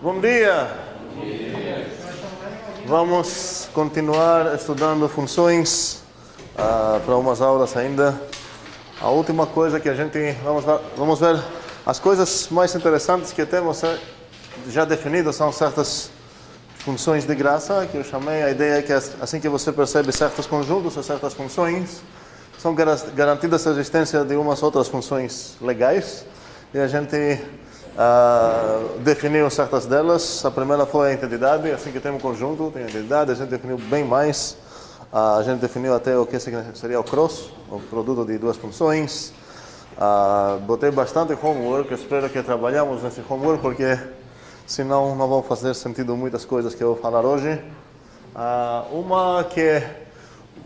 Bom dia! Vamos continuar estudando funções para umas aulas ainda. A última coisa que a gente... Vamos ver as coisas mais interessantes que temos já definidas são certas funções de graça, que eu chamei. A ideia é que assim que você percebe certos conjuntos ou certas funções, são garantidas a existência de umas outras funções legais. E a gente definiu certas delas. A primeira foi a entidade. Assim que tem um conjunto, tem a entidade. A gente definiu bem mais. A gente definiu até o que seria o cross, o produto de duas funções. Botei bastante homework. Espero que trabalhamos nesse homework, porque senão não vão fazer sentido muitas coisas que eu vou falar hoje. Uma que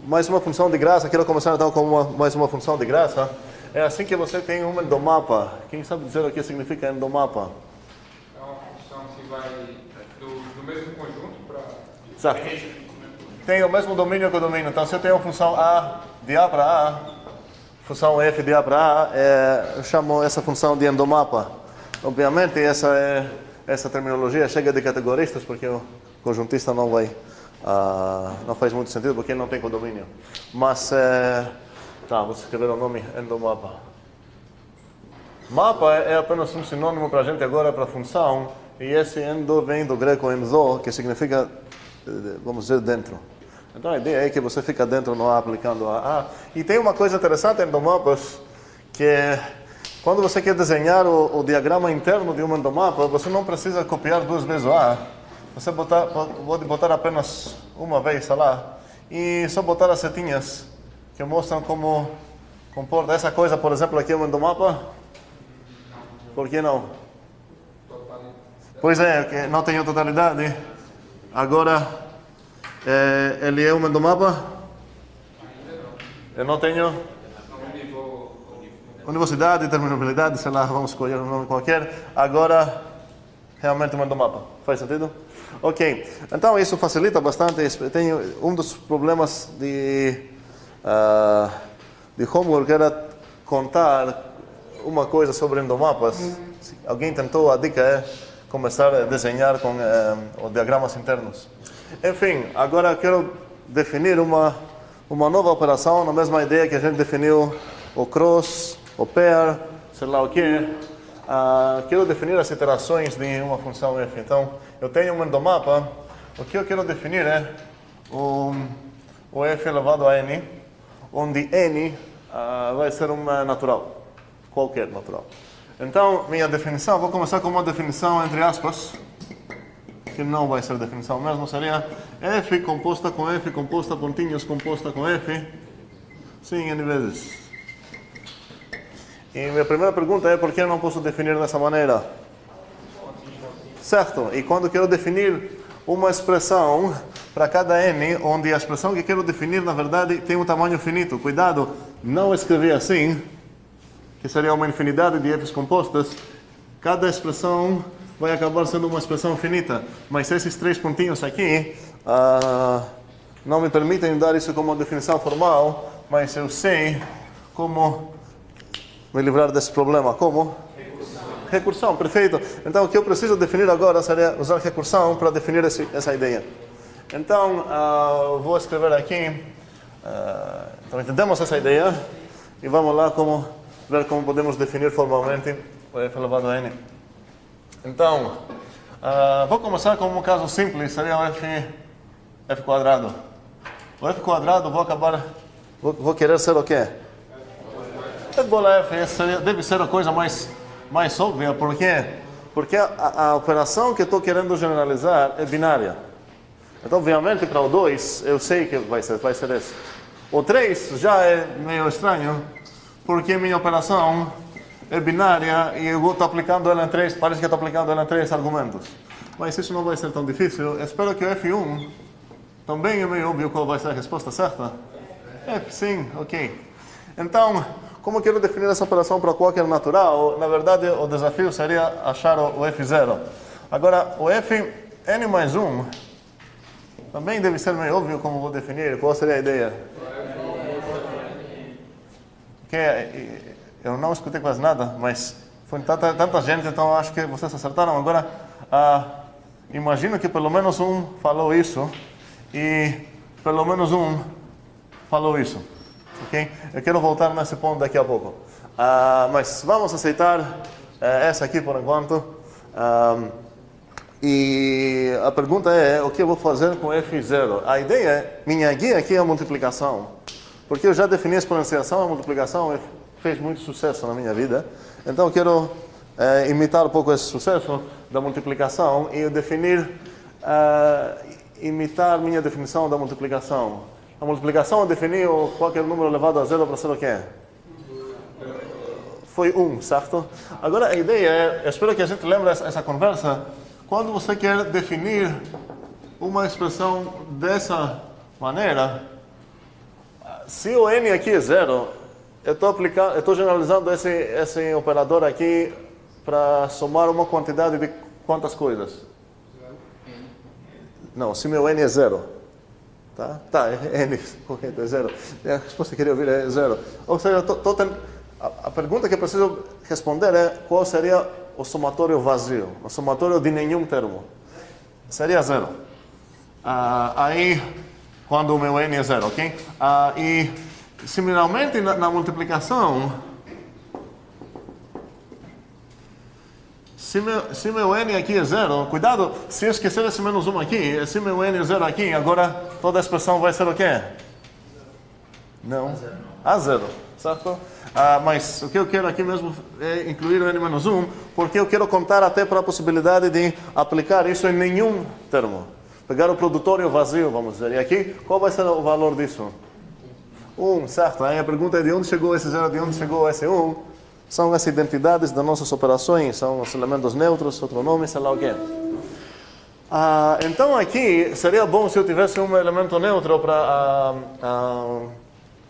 mais uma função de graça. Quero começar então com mais uma função de graça. É assim que você tem um endomapa. Quem sabe dizer o que significa endomapa? É uma função que vai do mesmo conjunto para... Exato. Tem o mesmo domínio que o domínio. Então, se eu tenho a função A de A para A, função F de A para A, eu chamo essa função de endomapa. Obviamente, essa terminologia chega de categoristas, porque o conjuntista não faz muito sentido, porque ele não tem condomínio. Mas... vou escrever o nome endomapa. Mapa é apenas um sinônimo para a gente agora para função, e esse endo vem do grego enzo, que significa, vamos dizer, dentro. Então a ideia é que você fica dentro no A aplicando a. E tem uma coisa interessante em endomapas, que quando você quer desenhar o diagrama interno de um endomapa, você não precisa copiar duas vezes o A. Você pode botar apenas uma vez lá, e só botar as setinhas que mostram como comporta essa coisa. Por exemplo, aqui é um endomapa. Por que não? Pois é, que não tem totalidade. Agora, ele é um endomapa? Eu não tenho univocidade, terminabilidade, sei lá, vamos escolher um nome qualquer. Agora, realmente um endomapa. Faz sentido? Ok. Então, isso facilita bastante. Tenho um dos problemas de homework era contar uma coisa sobre endomapas. Alguém tentou, a dica é começar a desenhar com os diagramas internos. Enfim, agora quero definir uma nova operação, na mesma ideia que a gente definiu o cross, o pair, sei lá o que. Quero definir as iterações de uma função f. Então, eu tenho um endomapa. O que eu quero definir é o f elevado a n, onde n vai ser uma natural, qualquer natural. Então, minha definição, vou começar com uma definição entre aspas, que não vai ser definição mesmo, seria f composta com f, composta pontinhos, composta com f, sim, n vezes. E minha primeira pergunta é, por que eu não posso definir dessa maneira? Certo, e quando quero definir uma expressão para cada n, onde a expressão que quero definir, na verdade, tem um tamanho finito. Cuidado, não escrever assim, que seria uma infinidade de f's compostas. Cada expressão vai acabar sendo uma expressão finita. Mas esses três pontinhos aqui não me permitem dar isso como uma definição formal, mas eu sei como me livrar desse problema. Como? Recursão, perfeito. Então, o que eu preciso definir agora seria usar recursão para definir essa ideia. Então, vou escrever aqui. Então, entendemos essa ideia e vamos lá ver como podemos definir formalmente o f elevado a n. Então, vou começar com um caso simples, seria o f quadrado. O f quadrado vou querer ser o quê? Bola f, deve ser a coisa mais óbvia. Por quê? Porque a operação que estou querendo generalizar é binária. Então, obviamente, para o 2, eu sei que vai ser esse. O 3 já é meio estranho, porque minha operação é binária e eu estou aplicando ela em 3, parece que estou aplicando ela em 3 argumentos. Mas isso não vai ser tão difícil. Espero que o F1 também é meio óbvio qual vai ser a resposta certa. F, sim, ok. Então, como eu quero definir essa operação para qualquer natural, na verdade, o desafio seria achar o F0. Agora, o F n mais 1 também deve ser meio óbvio como vou definir. Qual seria a ideia? Eu não escutei quase nada, mas foi tanta gente, então acho que vocês acertaram. Agora, imagino que pelo menos um falou isso e pelo menos um falou isso. Ok? Eu quero voltar nesse ponto daqui a pouco. Mas vamos aceitar essa aqui por enquanto. E a pergunta é, o que eu vou fazer com f0? A ideia, minha guia aqui é a multiplicação. Porque eu já defini a exponenciação, a multiplicação fez muito sucesso na minha vida. Então eu quero imitar um pouco esse sucesso da multiplicação e definir, imitar minha definição da multiplicação. A multiplicação eu defini qualquer número elevado a zero para ser o quê? Foi 1, certo? Agora a ideia é, eu espero que a gente lembre essa conversa, quando você quer definir uma expressão dessa maneira, se o n aqui é zero, eu estou generalizando esse operador aqui para somar uma quantidade de quantas coisas? Não, se meu n é zero. Tá, n, correto, é zero. A resposta que eu queria ouvir é zero. Ou seja, a pergunta que eu preciso responder é qual seria o somatório vazio, o somatório de nenhum termo. Seria zero. Aí, quando o meu n é zero, ok? E, similarmente, na multiplicação, se meu n aqui é zero, cuidado, se eu esquecer esse menos 1 aqui, se meu n é zero aqui, agora toda a expressão vai ser o quê? Não. A zero, certo? Mas o que eu quero aqui mesmo é incluir o n-1, porque eu quero contar até para a possibilidade de aplicar isso em nenhum termo. Pegar o produtório vazio, vamos dizer. E aqui, qual vai ser o valor disso? 1, certo? Aí a pergunta é de onde chegou esse 0, de onde chegou esse 1? São as identidades das nossas operações, são os elementos neutros, outro nome, sei lá o quê. Então aqui, seria bom se eu tivesse um elemento neutro para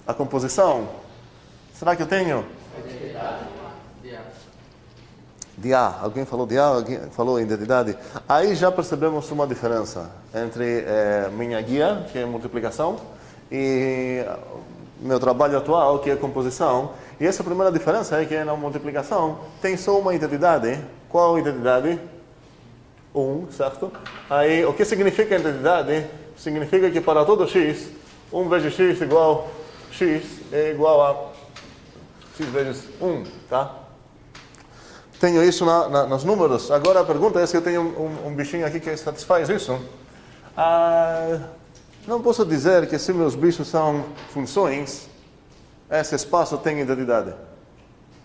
a composição. Será que eu tenho? De A. Alguém falou de A, alguém falou identidade. Aí já percebemos uma diferença entre minha guia, que é multiplicação, e meu trabalho atual, que é composição. E essa primeira diferença é que na multiplicação tem só uma identidade. Qual identidade? 1, certo? Aí, o que significa identidade? Significa que para todo x, 1 vezes x igual x é igual a x vezes 1, tá? Tenho isso nos números. Agora a pergunta é se eu tenho um bichinho aqui que satisfaz isso. Não posso dizer que se meus bichos são funções, esse espaço tem identidade.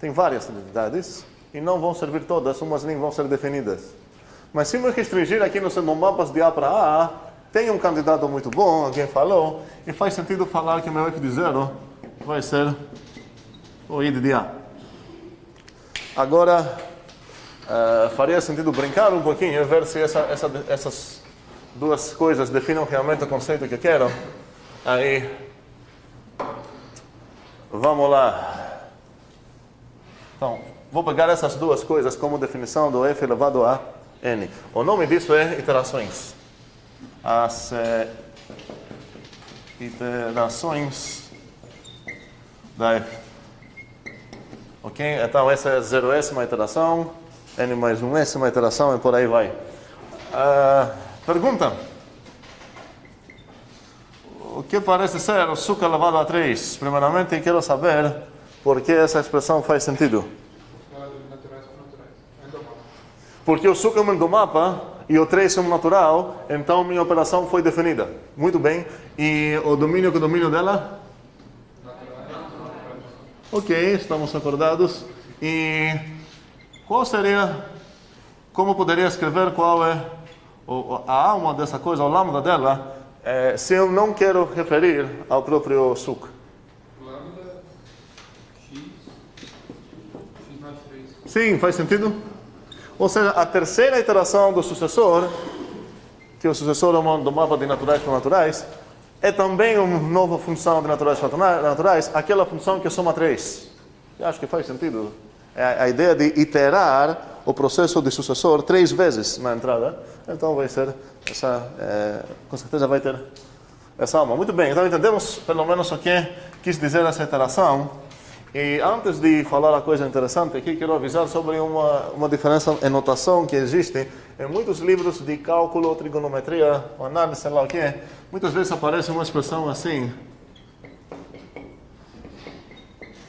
Tem várias identidades e não vão servir todas, umas nem vão ser definidas. Mas se me restringir aqui nos mapas de A para A, tem um candidato muito bom, alguém falou, e faz sentido falar que meu f de 0 vai ser o id de A. Agora, faria sentido brincar um pouquinho e ver se essas duas coisas definem realmente o conceito que eu quero. Aí, vamos lá. Então, vou pegar essas duas coisas como definição do f elevado a n. O nome disso é iterações. As iterações da f. Ok? Então, essa é 0s uma iteração, n mais 1s uma iteração e por aí vai. Pergunta. O que parece ser o suco elevado a 3? Primeiramente, quero saber por que essa expressão faz sentido. Porque o suco é um endomapa e o 3 é um natural, então minha operação foi definida. Muito bem. E o domínio, que é o domínio dela? Ok, estamos acordados. E qual seria, como poderia escrever qual é a alma dessa coisa, o lambda dela, se eu não quero referir ao próprio suco? Lambda x mais 3. Sim, faz sentido? Ou seja, a terceira iteração do sucessor, que o sucessor do mapa de naturais para naturais, é também uma nova função de naturais para naturais, aquela função que soma 3. Eu acho que faz sentido. É a ideia de iterar o processo de sucessor 3 vezes na entrada. Então vai ser com certeza vai ter essa alma. Muito bem, então entendemos pelo menos o que quis dizer essa iteração. E antes de falar a coisa interessante aqui, quero avisar sobre uma diferença em notação que existe em muitos livros de cálculo, trigonometria, análise, sei lá o que. Muitas vezes aparece uma expressão assim.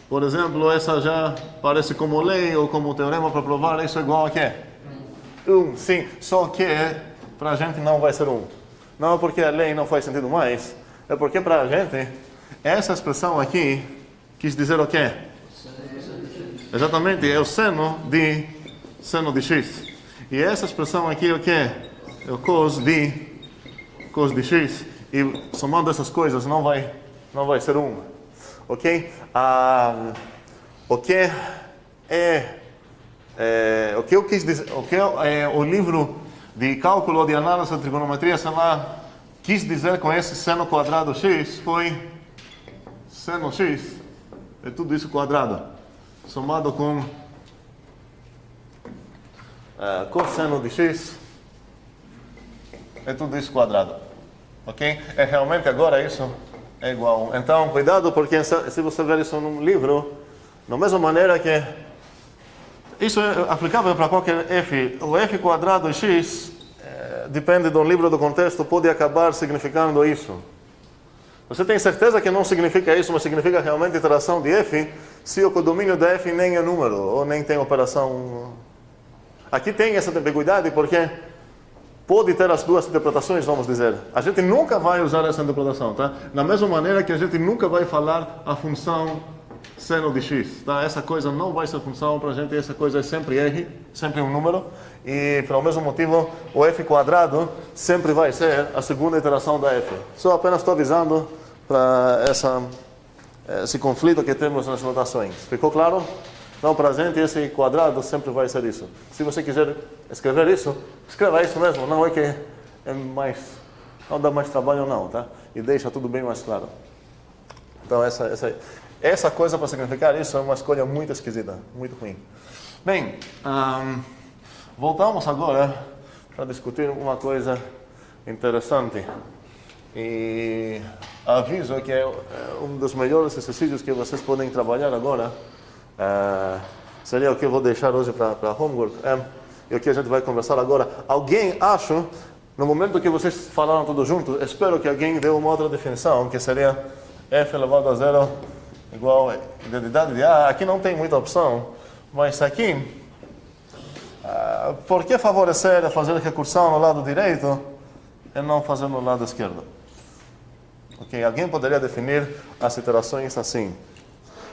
Por exemplo, essa já parece como lei ou como teorema para provar isso é igual a quê? Sim, só que para a gente não vai ser Não é porque a lei não faz sentido mais, é porque para a gente essa expressão aqui quis dizer o quê? Exatamente, é o seno de x. E essa expressão aqui é o quê? É o cos de x. E somando essas coisas não vai ser 1. Ok? O que eu quis dizer, o que o livro de cálculo ou de análise de trigonometria, sei lá, quis dizer com esse seno quadrado x foi seno x, é tudo isso quadrado, somado com cosseno de x, é tudo isso quadrado. Ok? É realmente agora isso é igual a 1. Então, cuidado, porque se você ver isso num livro, da mesma maneira que isso é aplicável para qualquer f, o f quadrado e x, depende do livro, do contexto, pode acabar significando isso. Você tem certeza que não significa isso, mas significa realmente iteração de f, se o codomínio da f nem é número, ou nem tem operação. Aqui tem essa ambiguidade, porque pode ter as duas interpretações, vamos dizer. A gente nunca vai usar essa interpretação, tá? Da mesma maneira que a gente nunca vai falar a função seno de x, tá? Essa coisa não vai ser função para a gente, essa coisa é sempre r, sempre um número. E, pelo mesmo motivo, o f quadrado sempre vai ser a segunda iteração da f. Só apenas estou avisando para esse conflito que temos nas notações. Ficou claro? Então, para a gente, esse quadrado sempre vai ser isso. Se você quiser escrever isso, escreva isso mesmo. Não é que é mais... Não dá mais trabalho, não, tá? E deixa tudo bem mais claro. Então, essa coisa para significar isso é uma escolha muito esquisita, muito ruim. Bem, voltamos agora para discutir uma coisa interessante. E aviso que é um dos melhores exercícios que vocês podem trabalhar agora. Seria o que eu vou deixar hoje para homework. E o que a gente vai conversar agora. Alguém, acho, no momento que vocês falaram tudo junto, espero que alguém dê uma outra definição, que seria f elevado a 0 igual a identidade de A. Aqui não tem muita opção, mas aqui, por que favorecer a fazer recursão no lado direito e não fazer no lado esquerdo? Ok, alguém poderia definir as iterações assim.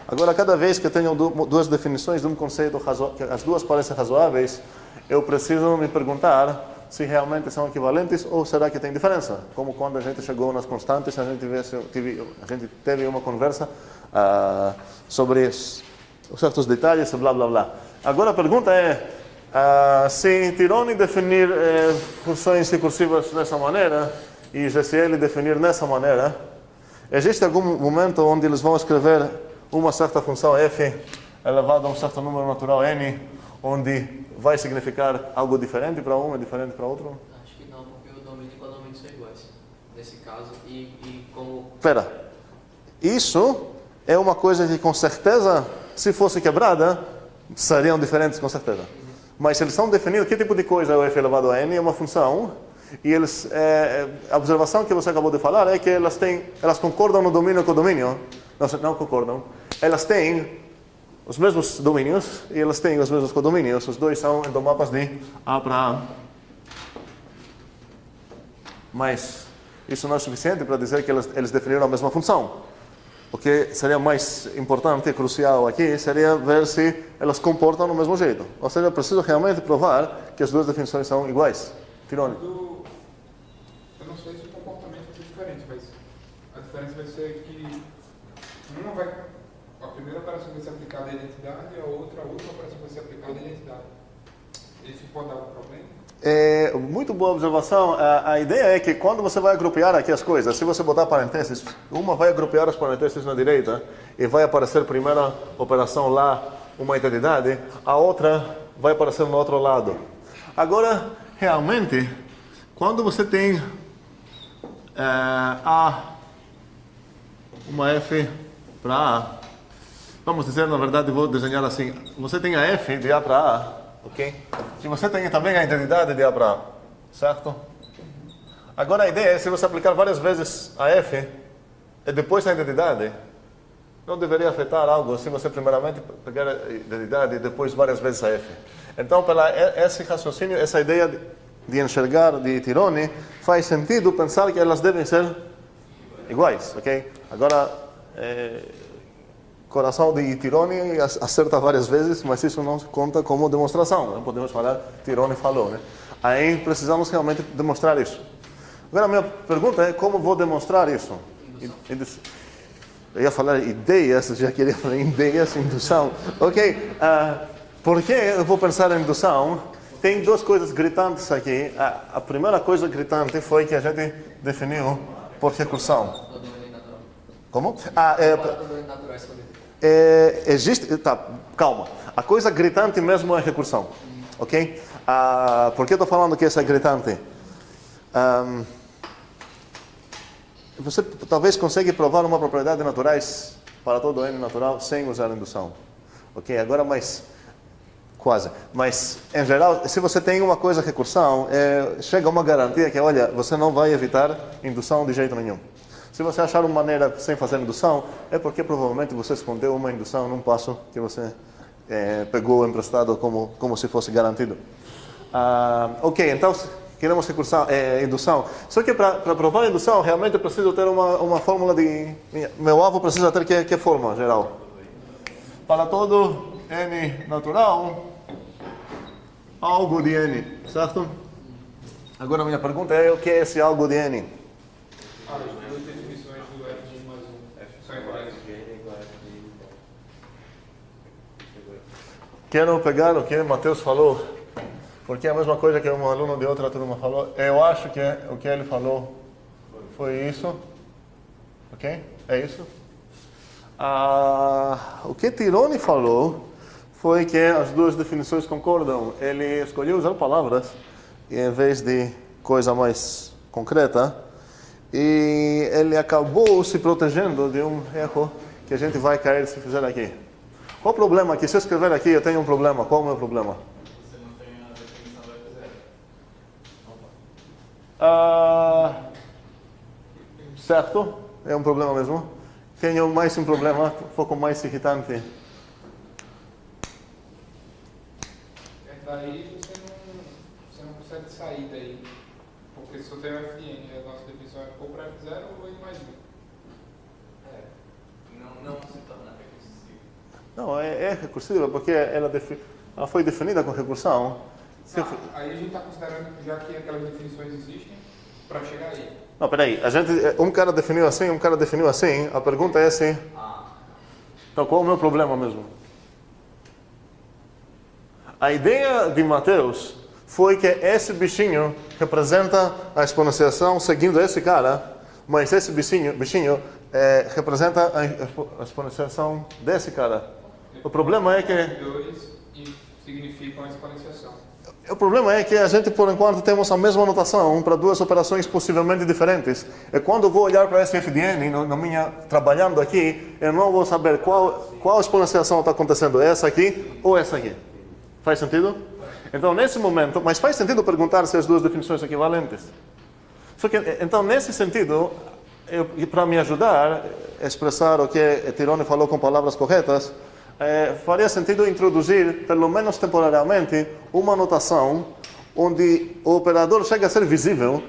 Agora, cada vez que eu tenho duas definições de um conceito que as duas parecem razoáveis, eu preciso me perguntar se realmente são equivalentes ou será que tem diferença. Como quando a gente chegou nas constantes, a gente teve uma conversa sobre certos detalhes, blá blá blá. Agora a pergunta é, se Tironi definir funções recursivas dessa maneira e GCL definir dessa maneira, existe algum momento onde eles vão escrever uma certa função f elevado a um certo número natural n, onde vai significar algo diferente para um e diferente para outro? Acho que não, porque o domínio e o codomínio são iguais, nesse caso, e como... Espera, isso é uma coisa que com certeza, se fosse quebrada, seriam diferentes com certeza. Mas eles estão definindo que tipo de coisa é o f elevado a n, é uma função, e eles, a observação que você acabou de falar é que elas concordam no domínio e codomínio. Não concordam. Elas têm os mesmos domínios e elas têm os mesmos codomínios. Os dois são endomapas de A para A. Mas isso não é suficiente para dizer que eles definiram a mesma função. O que seria mais importante e crucial aqui seria ver se elas comportam do mesmo jeito. Ou seja, eu preciso realmente provar que as duas definições são iguais. Tirone. Eu não sei se o comportamento é diferente, mas a diferença vai ser que a primeira operação vai ser aplicada à identidade e a outra operação vai ser aplicada à identidade. Isso pode dar um problema? Muito boa observação. A ideia é que quando você vai agrupar aqui as coisas, se você botar parênteses, uma vai agrupar as parênteses na direita e vai aparecer primeira operação lá, uma identidade, a outra vai aparecer no outro lado. Agora, realmente, quando você tem uma f para A, vamos dizer, na verdade, vou desenhar assim. Você tem a f de A para A, ok? E você tem também a identidade de A para A, certo? Agora a ideia é, se você aplicar várias vezes a f e depois a identidade, não deveria afetar algo se você primeiramente pegar a identidade e depois várias vezes a f. Então, pela esse raciocínio, essa ideia de enxergar de Tirone, faz sentido pensar que elas devem ser iguais, ok? Agora, coração de Tirone acerta várias vezes, mas isso não conta como demonstração. Não podemos falar, Tirone falou, né? Aí precisamos realmente demonstrar isso. Agora, a minha pergunta é, como vou demonstrar isso? Eu ia falar ideias, já queria falar ideias, indução. Ok, por que eu vou pensar em indução? Tem duas coisas gritantes aqui. A primeira coisa gritante foi que a gente definiu por recursão. Como? Existe... Tá, calma. A coisa gritante mesmo é recursão. Ok? Por que eu estou falando que essa é gritante? Você talvez consiga provar uma propriedade naturais para todo N natural sem usar indução. Ok? Agora, quase. Mas, em geral, se você tem uma coisa recursão, chega uma garantia que, olha, você não vai evitar indução de jeito nenhum. Se você achar uma maneira sem fazer indução, é porque provavelmente você escondeu uma indução num passo que você pegou emprestado como se fosse garantido. Ok, então queremos recursar indução. Só que para provar a indução, realmente eu preciso ter uma fórmula de... Meu alvo precisa ter que forma geral? Para todo N natural, algo de N, certo? Agora a minha pergunta é, o que é esse algo de N? As duas definições do F1 mais 1 são iguais. Quero pegar o que o Matheus falou, porque é a mesma coisa que um aluno de outra turma falou. Eu acho que o que ele falou foi isso. Ok? É isso? O que Tirone falou foi que as duas definições concordam. Ele escolheu usar palavras em vez de coisa mais concreta. E ele acabou se protegendo de um erro que a gente vai cair se fizer aqui. Qual o problema aqui? Se eu escrever aqui, eu tenho um problema. Qual é o meu problema? Você não tem a definição do F0. Certo? É um problema mesmo. Tenho mais um problema, um pouco mais irritante. Daí você não consegue sair daí. Porque se eu tenho Fn, a nossa definição é ou para F0 ou N mais 1. Não se torna recursivo. Não, é recursiva porque ela foi definida com recursão. Aí a gente está considerando que já que aquelas definições existem para chegar aí. Não, peraí. Um cara definiu assim, um cara definiu assim. A pergunta é assim. Então, qual é o meu problema mesmo? A ideia de Mateus foi que esse bichinho representa a exponenciação seguindo esse cara, mas esse bichinho representa a exponenciação desse cara. O problema é que... Dois e significam a exponenciação. O problema é que a gente, por enquanto, temos a mesma notação para duas operações possivelmente diferentes. E quando eu vou olhar para esse f de n, trabalhando aqui, eu não vou saber qual exponenciação está acontecendo, essa aqui ou essa aqui. Faz sentido? Então, nesse momento, mas faz sentido perguntar se as duas definições são equivalentes. Só que, então, nesse sentido, para me ajudar a expressar o que Tirone falou com palavras corretas, faria sentido introduzir, pelo menos temporariamente, uma notação onde o operador chega a ser visível.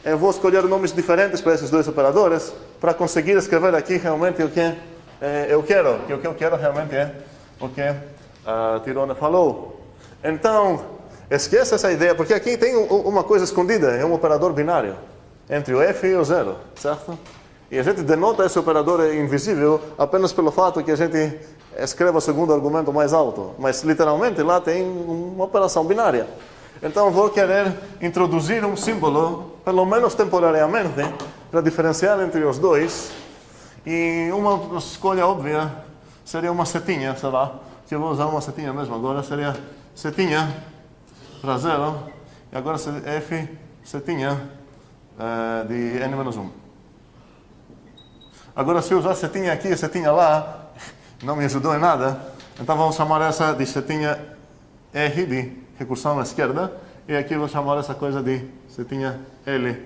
Eu vou escolher nomes diferentes para esses dois operadores para conseguir escrever aqui realmente o que eu quero. Que o que eu quero realmente é o que Tirone falou. Então, esqueça essa ideia, porque aqui tem uma coisa escondida, é um operador binário entre o f e o 0, certo? E a gente denota esse operador invisível apenas pelo fato que a gente escreva o segundo argumento mais alto. Mas, literalmente, lá tem uma operação binária. Então, vou querer introduzir um símbolo, pelo menos temporariamente, para diferenciar entre os dois. E uma escolha óbvia seria uma setinha, sei lá. Que eu vou usar uma setinha mesmo agora. Seria setinha para 0. E agora f setinha de n-1. Agora, se eu usar setinha aqui e setinha lá, não me ajudou em nada. Então vamos chamar essa de setinha R de recursão à esquerda. E aqui vou chamar essa coisa de setinha L,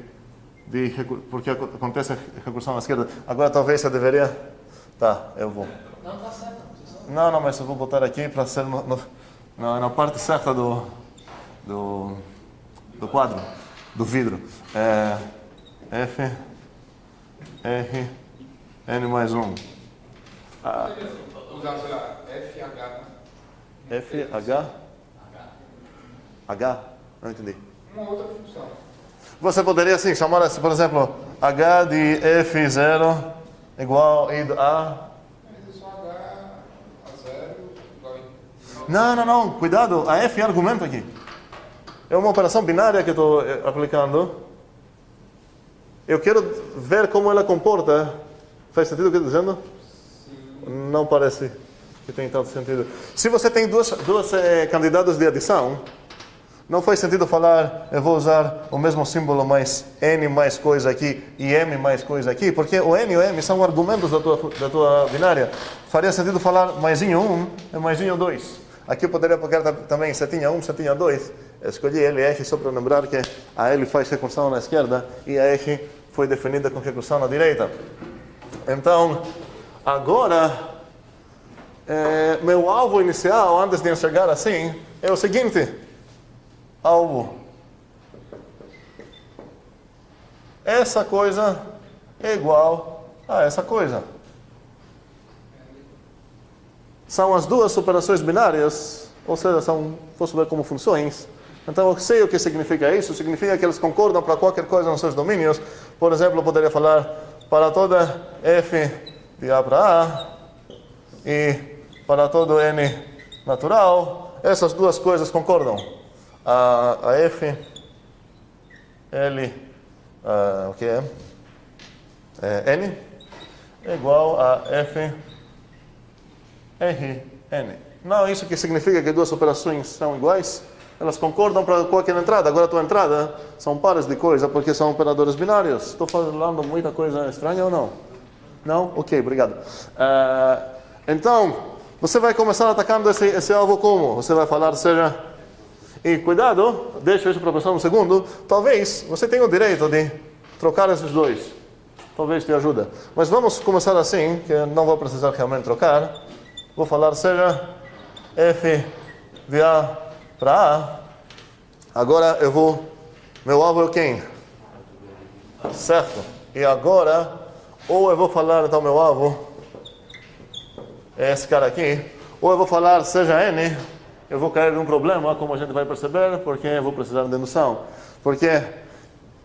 porque acontece a recursão à esquerda. Agora talvez eu deveria... Tá, eu vou. Não, tá certo. Não, mas eu vou botar aqui para ser na parte certa do quadro, do vidro. F, R, N mais 1. Usar, sei lá, FH. F, H? H? Não entendi. Uma outra função. Você poderia assim chamar, por exemplo, H de F0 igual a Mas é só H a 0 igual a... Não, cuidado, a F é argumento aqui. É uma operação binária que estou aplicando. Eu quero ver como ela comporta. Faz sentido o que eu estou dizendo? Sim. Não parece que tem tanto sentido. Se você tem duas candidatos de adição, não faz sentido falar, eu vou usar o mesmo símbolo, mais N mais coisa aqui e M mais coisa aqui, porque o N e o M são argumentos da tua binária. Faria sentido falar maisinho 1 e maisinho 2. Aqui eu poderia pegar também setinha 1, setinha 2. Escolhi L e R só para lembrar que a L faz recursão na esquerda e a R foi definida com recursão na direita. Então, agora, meu alvo inicial, antes de enxergar assim, é o seguinte. Alvo. Essa coisa é igual a essa coisa. São as duas operações binárias, ou seja, posso ver como funções. Então eu sei o que significa isso. Significa que eles concordam para qualquer coisa nos seus domínios. Por exemplo, eu poderia falar para toda f de A para A e para todo n natural, essas duas coisas concordam. A f, L, o que é? N é igual a f, R, N. Não, isso que significa que duas operações são iguais? Elas concordam para qualquer entrada. Agora a tua entrada são pares de coisa porque são operadores binários. Estou falando muita coisa estranha ou não? Não? Ok, obrigado. Então, você vai começar atacando esse alvo como? Você vai falar, seja... E cuidado, deixa isso para pensar um segundo. Talvez você tenha o direito de trocar esses dois. Talvez te ajude. Mas vamos começar assim, que eu não vou precisar realmente trocar. Vou falar, seja f de A para A. Agora eu vou... Meu alvo é quem? Certo. E agora, ou eu vou falar, então, meu alvo é esse cara aqui. Ou eu vou falar, seja N... Eu vou cair num problema, como a gente vai perceber, porque eu vou precisar de indução. Porque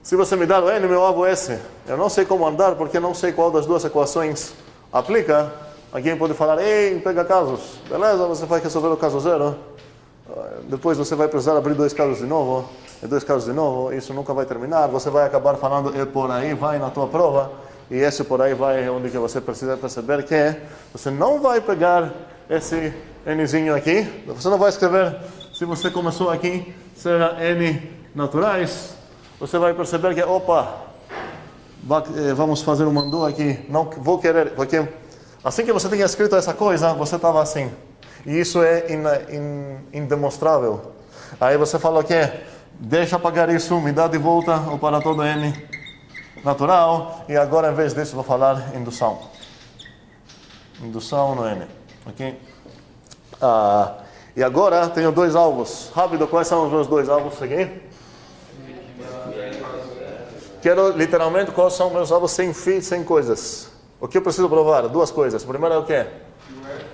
se você me dá o N, meu alvo é esse. Eu não sei como andar, porque não sei qual das duas equações aplica. Alguém pode falar, ei, pega casos. Beleza, você vai resolver o caso 0. Depois você vai precisar abrir dois casos de novo. E dois casos de novo, isso nunca vai terminar. Você vai acabar falando, e por aí vai na tua prova. E esse por aí vai onde que você precisa perceber que você não vai pegar esse Nzinho aqui. Você não vai escrever, se você começou aqui, será N naturais. Você vai perceber que, opa, vamos fazer um mandu aqui. Não vou querer, porque assim que você tinha escrito essa coisa, você estava assim. E isso é indemonstrável. Aí você fala que deixa apagar isso, me dá de volta o para todo N natural. E agora, em vez disso, vou falar indução. Indução no N. Ok? E agora tenho dois alvos. Rápido, quais são os meus dois alvos aqui? Quero literalmente quais são meus alvos sem fim, sem coisas. O que eu preciso provar? Duas coisas. Primeiro é o quê? O F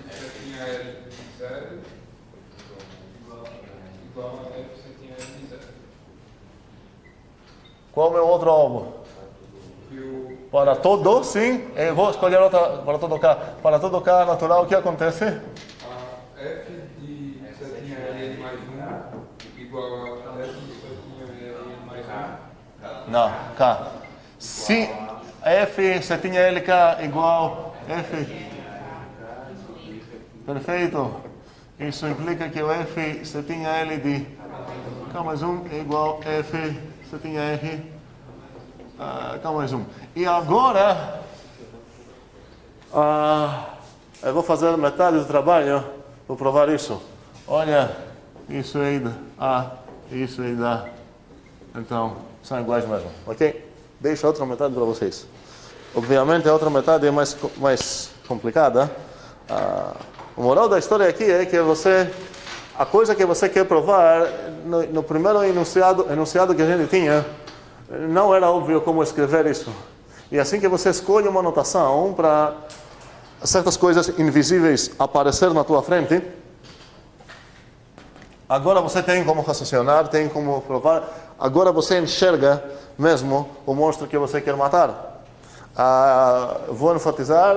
setinha L de 0 igual a F setinha L de 0. Qual é o meu outro alvo? Para todo, sim. Eu vou escolher outra para todo K. Para todo K natural, o que acontece? F de setinha L mais 1 igual a F de setinha L mais 1. Não, K. Se F setinha LK igual F. Perfeito. Isso implica que o F setinha L de K mais 1 é igual a F setinha R K mais 1. E agora... eu vou fazer metade do trabalho, vou provar isso. Olha, isso aí dá A, isso aí dá. Então, são iguais mesmo, ok? Deixo a outra metade para vocês. Obviamente, a outra metade é mais complicada. O moral da história aqui é que a coisa que você quer provar, no primeiro enunciado que a gente tinha, não era óbvio como escrever isso. E assim que você escolhe uma notação para certas coisas invisíveis aparecer na tua frente, agora você tem como raciocinar, tem como provar, agora você enxerga mesmo o monstro que você quer matar. Vou enfatizar,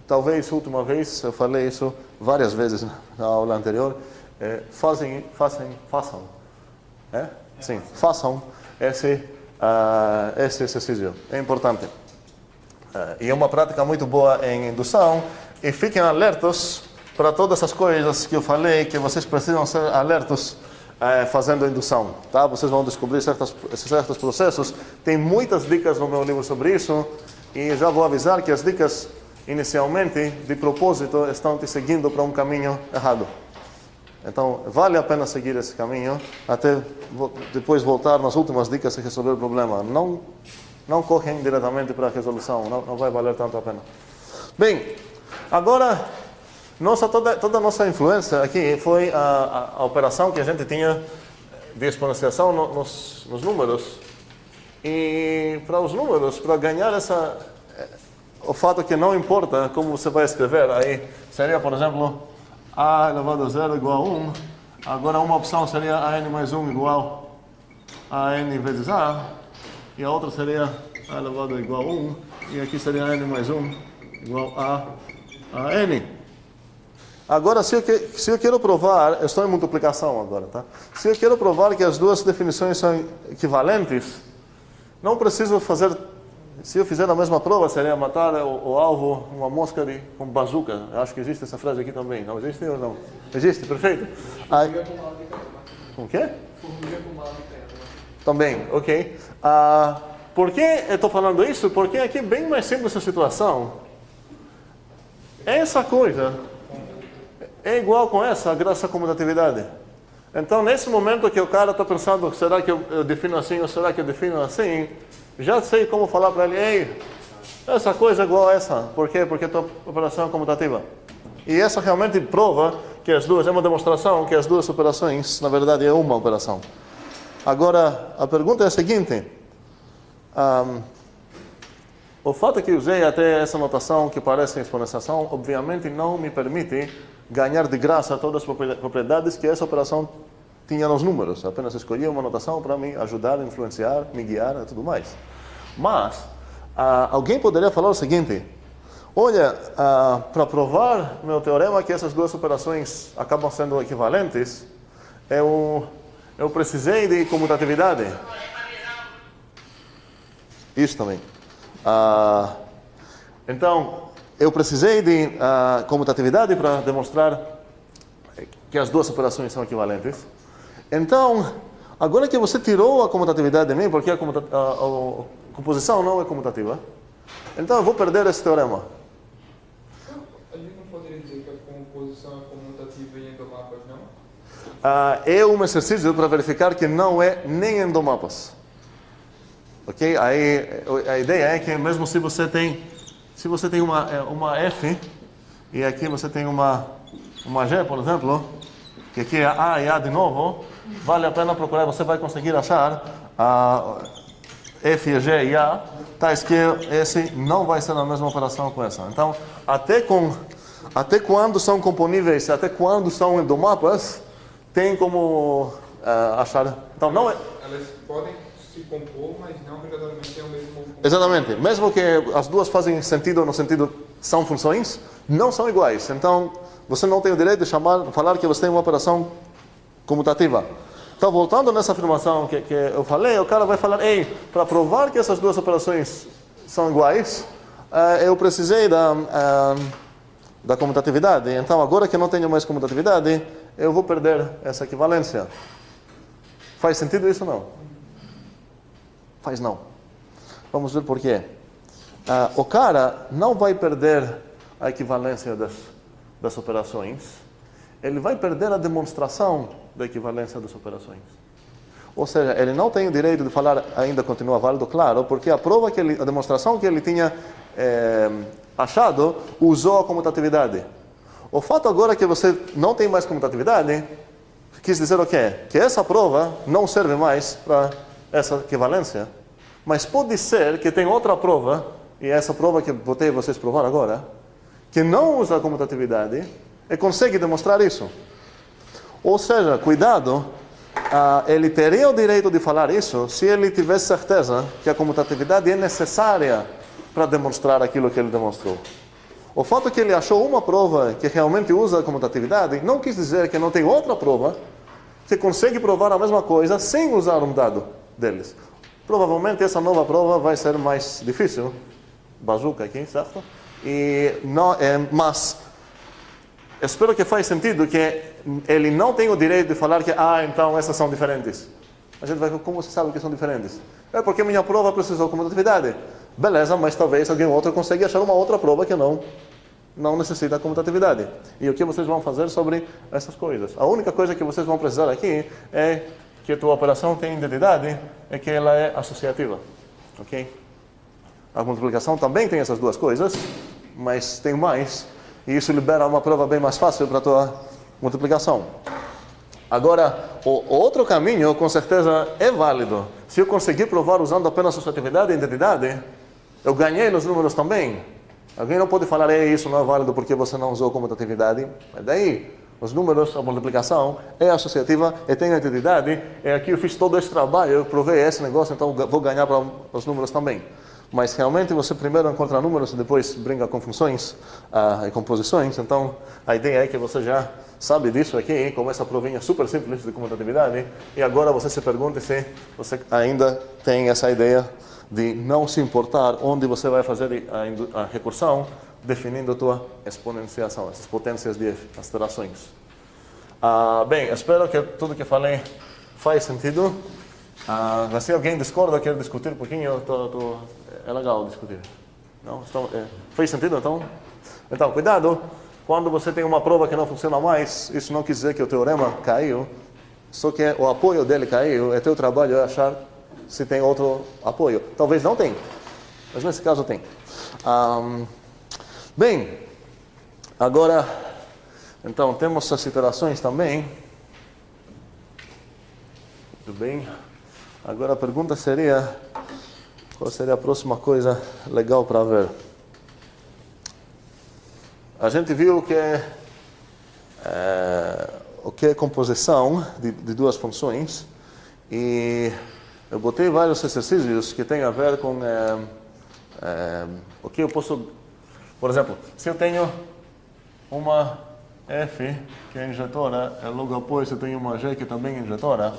talvez a última vez, eu falei isso várias vezes na aula anterior, façam. Sim, façam esse exercício. É importante. E é uma prática muito boa em indução. E fiquem alertos para todas as coisas que eu falei, que vocês precisam ser alertos fazendo indução. Tá? Vocês vão descobrir certos processos. Tem muitas dicas no meu livro sobre isso. E já vou avisar que as dicas, inicialmente, de propósito, estão te seguindo para um caminho errado. Então, vale a pena seguir esse caminho, até depois voltar nas últimas dicas e resolver o problema. Não correm diretamente para a resolução, não vai valer tanto a pena. Bem, agora, toda a nossa influência aqui foi a operação que a gente tinha de exponenciação nos números. E para os números, para ganhar o fato que não importa como você vai escrever, aí seria, por exemplo, a elevado a 0 igual a 1. Agora uma opção seria a n mais 1 igual a n vezes a. E a outra seria a elevado a igual a 1. E aqui seria a n mais 1 igual a n. Agora, se eu quero provar, eu estou em multiplicação agora, tá? Se eu quero provar que as duas definições são equivalentes, não preciso fazer. Se eu fizer a mesma prova, seria matar o alvo, uma mosca com bazuca. Eu acho que existe essa frase aqui também. Não existe ou não? Existe, perfeito. Com o quê? Também, ok. Por que eu estou falando isso? Porque aqui é bem mais simples a situação. Essa coisa é igual com essa, graças à comutatividade. Então, nesse momento que o cara está pensando, será que eu defino assim ou será que eu defino assim? Já sei como falar para ele, ei, essa coisa é igual a essa. Por quê? Porque a tua operação é comutativa. E essa realmente prova que as duas, é uma demonstração que as duas operações, na verdade, é uma operação. Agora, a pergunta é a seguinte. O fato que usei até essa notação que parece exponenciação, obviamente não me permite ganhar de graça todas as propriedades que essa operação tinha nos números. Apenas escolhi uma notação para me ajudar, influenciar, me guiar e tudo mais. Mas, alguém poderia falar o seguinte: olha, para provar meu teorema que essas duas operações acabam sendo equivalentes, eu precisei de comutatividade. Isso também. Então, eu precisei de comutatividade para demonstrar que as duas operações são equivalentes. Então, agora que você tirou a comutatividade de mim, porque a composição não é comutativa, então eu vou perder esse teorema. A gente não poderia dizer que a composição é comutativa em endomapas, não? É um exercício para verificar que não é nem endomapas. Ok? Aí a ideia é que mesmo se você tem uma F e aqui você tem uma G, por exemplo, que aqui é A e A de novo, vale a pena procurar, você vai conseguir achar F, G e A, tais que esse não vai ser a mesma operação com essa. Então, até quando são componíveis, até quando são endomapas, tem como achar. Então, não é... Elas podem se compor, mas não obrigatoriamente é o mesmo. Exatamente. Mesmo que as duas fazem sentido no sentido são funções, não são iguais. Então, você não tem o direito de falar que você tem uma operação comutativa. Então, voltando nessa afirmação que eu falei, o cara vai falar, ei, para provar que essas duas operações são iguais, eu precisei da comutatividade. Então, agora que eu não tenho mais comutatividade, eu vou perder essa equivalência. Faz sentido isso ou não? Faz não. Vamos ver por quê. O cara não vai perder a equivalência das operações, ele vai perder a demonstração da equivalência das operações. Ou seja, ele não tem o direito de falar ainda continua válido, claro, porque a demonstração que ele tinha achado usou a comutatividade. O fato agora que você não tem mais comutatividade, quis dizer o quê? Que essa prova não serve mais para essa equivalência, mas pode ser que tem outra prova, e essa prova que botei vocês provar agora, que não usa a comutatividade e consegue demonstrar isso. Ou seja, cuidado, ele teria o direito de falar isso se ele tivesse certeza que a comutatividade é necessária para demonstrar aquilo que ele demonstrou. O fato que ele achou uma prova que realmente usa a comutatividade não quis dizer que não tem outra prova que consegue provar a mesma coisa sem usar um dado deles. Provavelmente essa nova prova vai ser mais difícil. Bazuca aqui, certo? Mas espero que faz sentido que ele não tem o direito de falar que, então essas são diferentes. A gente vai ver como você sabe que são diferentes. É porque minha prova precisou de comutatividade. Beleza, mas talvez alguém outro consiga achar uma outra prova que não necessita comutatividade. E o que vocês vão fazer sobre essas coisas? A única coisa que vocês vão precisar aqui é que a tua operação tem identidade e que ela é associativa. Ok? A multiplicação também tem essas duas coisas, mas tem mais. E isso libera uma prova bem mais fácil para a tua multiplicação. Agora, o outro caminho, com certeza, é válido. Se eu conseguir provar usando apenas associatividade e identidade, eu ganhei nos números também. Alguém não pode falar, isso não é válido porque você não usou comutatividade. Mas daí, os números, a multiplicação é associativa e tem a identidade. E aqui eu fiz todo esse trabalho, eu provei esse negócio, então vou ganhar para os números também. Mas realmente você primeiro encontra números e depois brinca com funções e composições. Então a ideia é que você já sabe disso aqui, com essa provinha super simples de comutatividade. E agora você se pergunta se você ainda tem essa ideia de não se importar onde você vai fazer a recursão, definindo a tua exponenciação, essas potências de acelerações. Bem, espero que tudo que falei faz sentido. Se alguém discorda, quer discutir um pouquinho, é legal discutir. Não? Fez sentido, então? Então, cuidado, quando você tem uma prova que não funciona mais, isso não quer dizer que o teorema caiu, só que o apoio dele caiu, é teu trabalho é achar se tem outro apoio. Talvez não tenha, mas nesse caso tem. Bem, agora, então, temos as iterações também. Muito bem. Agora a pergunta seria, qual seria a próxima coisa legal para ver? A gente viu que o que é composição de duas funções e eu botei vários exercícios que têm a ver com o que eu posso... Por exemplo, se eu tenho uma F que é injetora e logo após eu tenho uma G que também é injetora,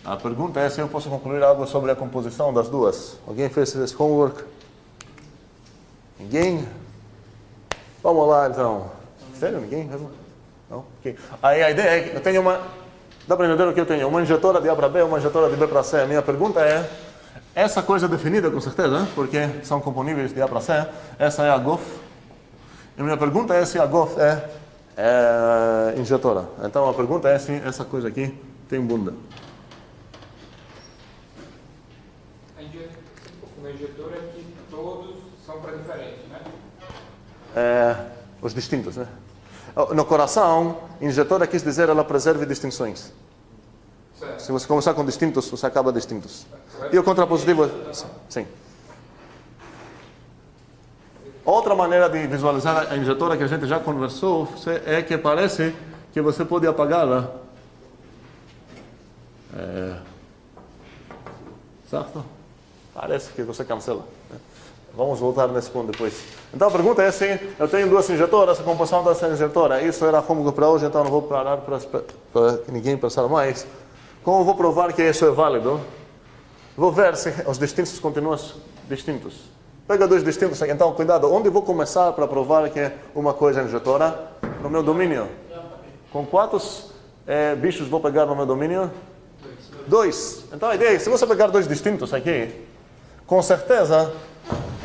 a pergunta é se eu posso concluir algo sobre a composição das duas. Alguém fez esse homework? Ninguém? Vamos lá, então. Sério? Ninguém? Não? Okay. Aí a ideia é que eu tenho uma... Dá para entender o que eu tenho? Uma injetora de A para B, uma injetora de B para C. A minha pergunta é... Essa coisa definida, com certeza, porque são componíveis de A para C. Essa é a GOF. E a minha pergunta é se a GOF é injetora. Então a pergunta é se essa coisa aqui tem bunda. O injetor é que todos são para diferentes, né? Os distintos, né? No coração, injetora quis dizer ela preserva distinções. Certo. Se você começar com distintos, você acaba distintos. E o contrapositivo, sim. Outra maneira de visualizar a injetora que a gente já conversou é que parece que você pode apagá-la. Certo? Parece que você cancela. Vamos voltar nesse ponto depois. Então a pergunta é se eu tenho duas injetoras, a composição dessa injetora. Isso era cômodo para hoje, então não vou parar para ninguém pensar mais. Como eu vou provar que isso é válido? Vou ver se os distintos continuam distintos. Pega dois distintos aqui, então cuidado. Onde vou começar para provar que uma coisa é injetora? No meu domínio. Com quantos bichos vou pegar no meu domínio? Dois. Então a ideia é, se você pegar dois distintos aqui, com certeza,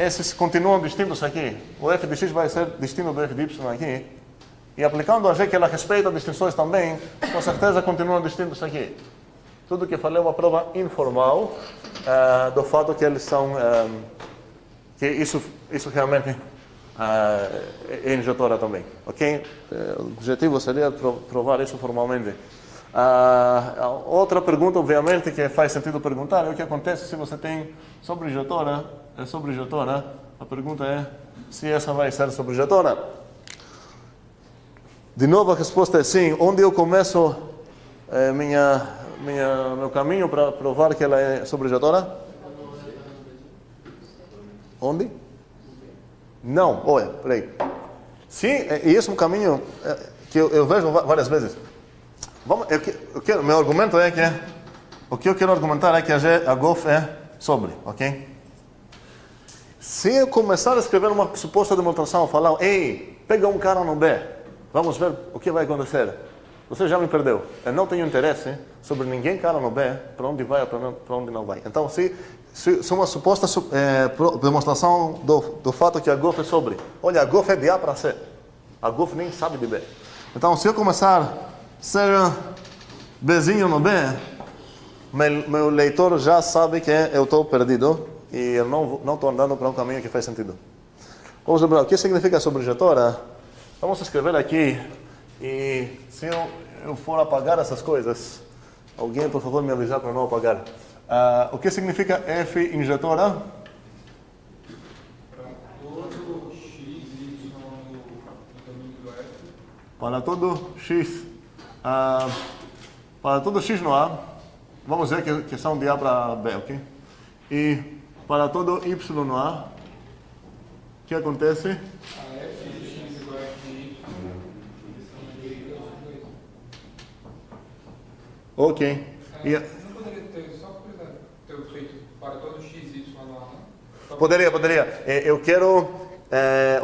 esses continuam distintos aqui. O f de x vai ser distinto do f de y aqui. E aplicando a g que ela respeita distinções também, com certeza continuam distintos aqui. Tudo que falei é uma prova informal do fato que eles são, que isso realmente é injetora também, ok? O objetivo seria provar isso formalmente. Outra pergunta, obviamente, que faz sentido perguntar é o que acontece se você tem sobreinjetora, a pergunta é se essa vai ser sobreinjetora. De novo a resposta é sim. Onde eu começo meu caminho para provar que ela é sobreinjetora? Onde? Não, olha, peraí. Sim, e esse é um caminho que eu vejo várias vezes. Meu argumento é que o que eu quero argumentar é que a GOF é sobre, ok? Se eu começar a escrever uma suposta demonstração, falar, ei, pega um cara no B, vamos ver o que vai acontecer. Você já me perdeu. Eu não tenho interesse sobre ninguém cara no B, para onde vai ou para onde não vai. Então, se uma suposta demonstração do fato que a GOF é sobre, olha, a GOF é de A para C. A GOF nem sabe de B. Então, se eu começar seja Bzinho no B, meu leitor já sabe que eu estou perdido e eu não estou andando para um caminho que faz sentido. Vamos lembrar, o que significa sobreinjetora? Vamos escrever aqui e se eu for apagar essas coisas, alguém por favor me avisar para não apagar. O que significa F injetora? Para todo x para todo x no A, vamos ver que são de A para B, ok? E para todo y no A, o que acontece? A f de x igual a f de y. Ok. Não poderia ter só ter feito para todo x, y no A, não? Poderia. Eu quero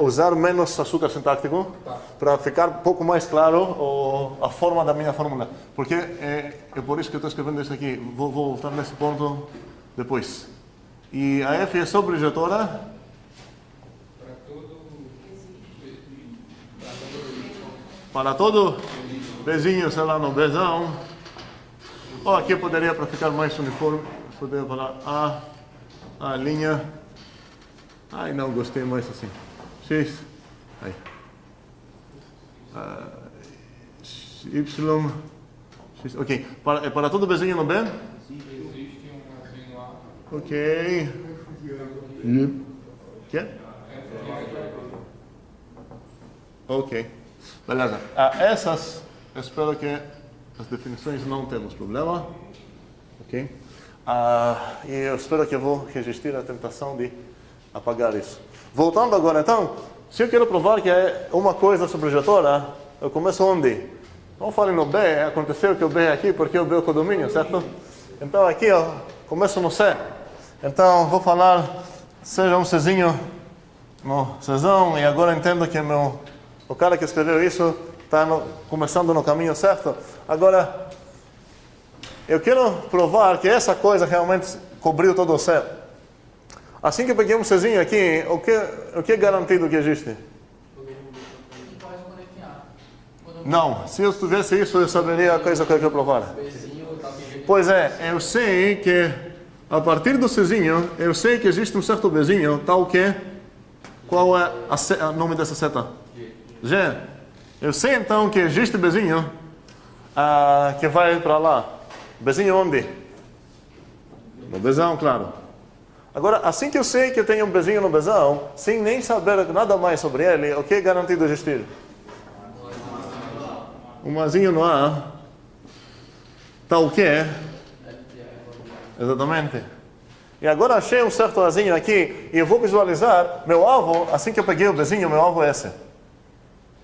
usar menos açúcar sintático para ficar um pouco mais claro a forma da minha fórmula. Porque é por isso que eu estou escrevendo isso aqui. Vou voltar nesse ponto depois. E a F é sobreinjetora para todo Bzinho, sei lá, no Bzão. Ou aqui poderia, para ficar mais uniforme, poderia falar a linha. Ai, não gostei mais assim. X. Aí. Y. X. Ok. Para todo Bzinho no B? Existe um Azinho no A. Ok. Que? Ok. Beleza. Essas, eu espero que as definições não temos problema. Ok? E eu espero que eu vou resistir à tentação de apagar isso. Voltando agora, então, se eu quero provar que é uma coisa sobreinjetora, eu começo onde? Não fale no B, aconteceu que o B é aqui porque o B é o condomínio, certo? Então aqui eu começo no C. Então vou falar, seja um Czinho no Czão, e agora entendo que o cara que escreveu isso está começando no caminho certo. Agora, eu quero provar que essa coisa realmente cobriu todo o C. Assim que eu peguei um Czinho aqui, o que é garantido que existe? Não, se eu tivesse isso, eu saberia a coisa que eu quero provar. Pois é, eu sei que a partir do Czinho, eu sei que existe um certo Bzinho, tal que... Qual é o nome dessa seta? G. Eu sei então que existe Bzinho que vai para lá. Bzinho onde? No Bzão, claro. Agora, assim que eu sei que eu tenho um Bzinho no Bzão, sem nem saber nada mais sobre ele, o que é garantido existir? Um Azinho no A, tal que é? Exatamente. E agora achei um certo Azinho aqui, e eu vou visualizar meu alvo, assim que eu peguei o Bzinho, meu alvo é esse.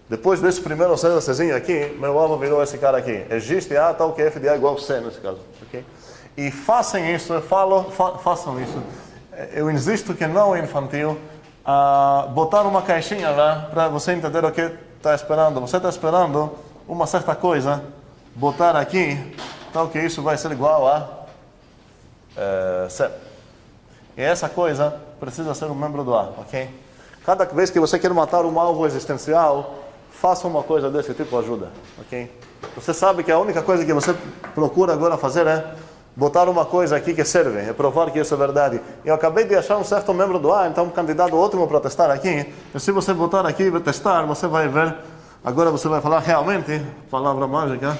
Depois desse primeiro Czinho aqui, meu alvo virou esse cara aqui. Existe A tal que F de A igual a C, nesse caso. Okay? E façam isso, façam isso. Eu insisto que não é infantil botar uma caixinha lá para você entender o que está esperando. Você está esperando uma certa coisa, botar aqui, tal que isso vai ser igual a C. E essa coisa, precisa ser um membro do A, ok? Cada vez que você quer matar um alvo existencial, faça uma coisa desse tipo, ajuda, ok? Você sabe que a única coisa que você procura agora fazer é botar uma coisa aqui que serve, é provar que isso é verdade. Eu acabei de achar um certo membro do A, então um candidato ótimo para testar aqui. E se você botar aqui e testar, você vai ver, agora você vai falar realmente, palavra mágica,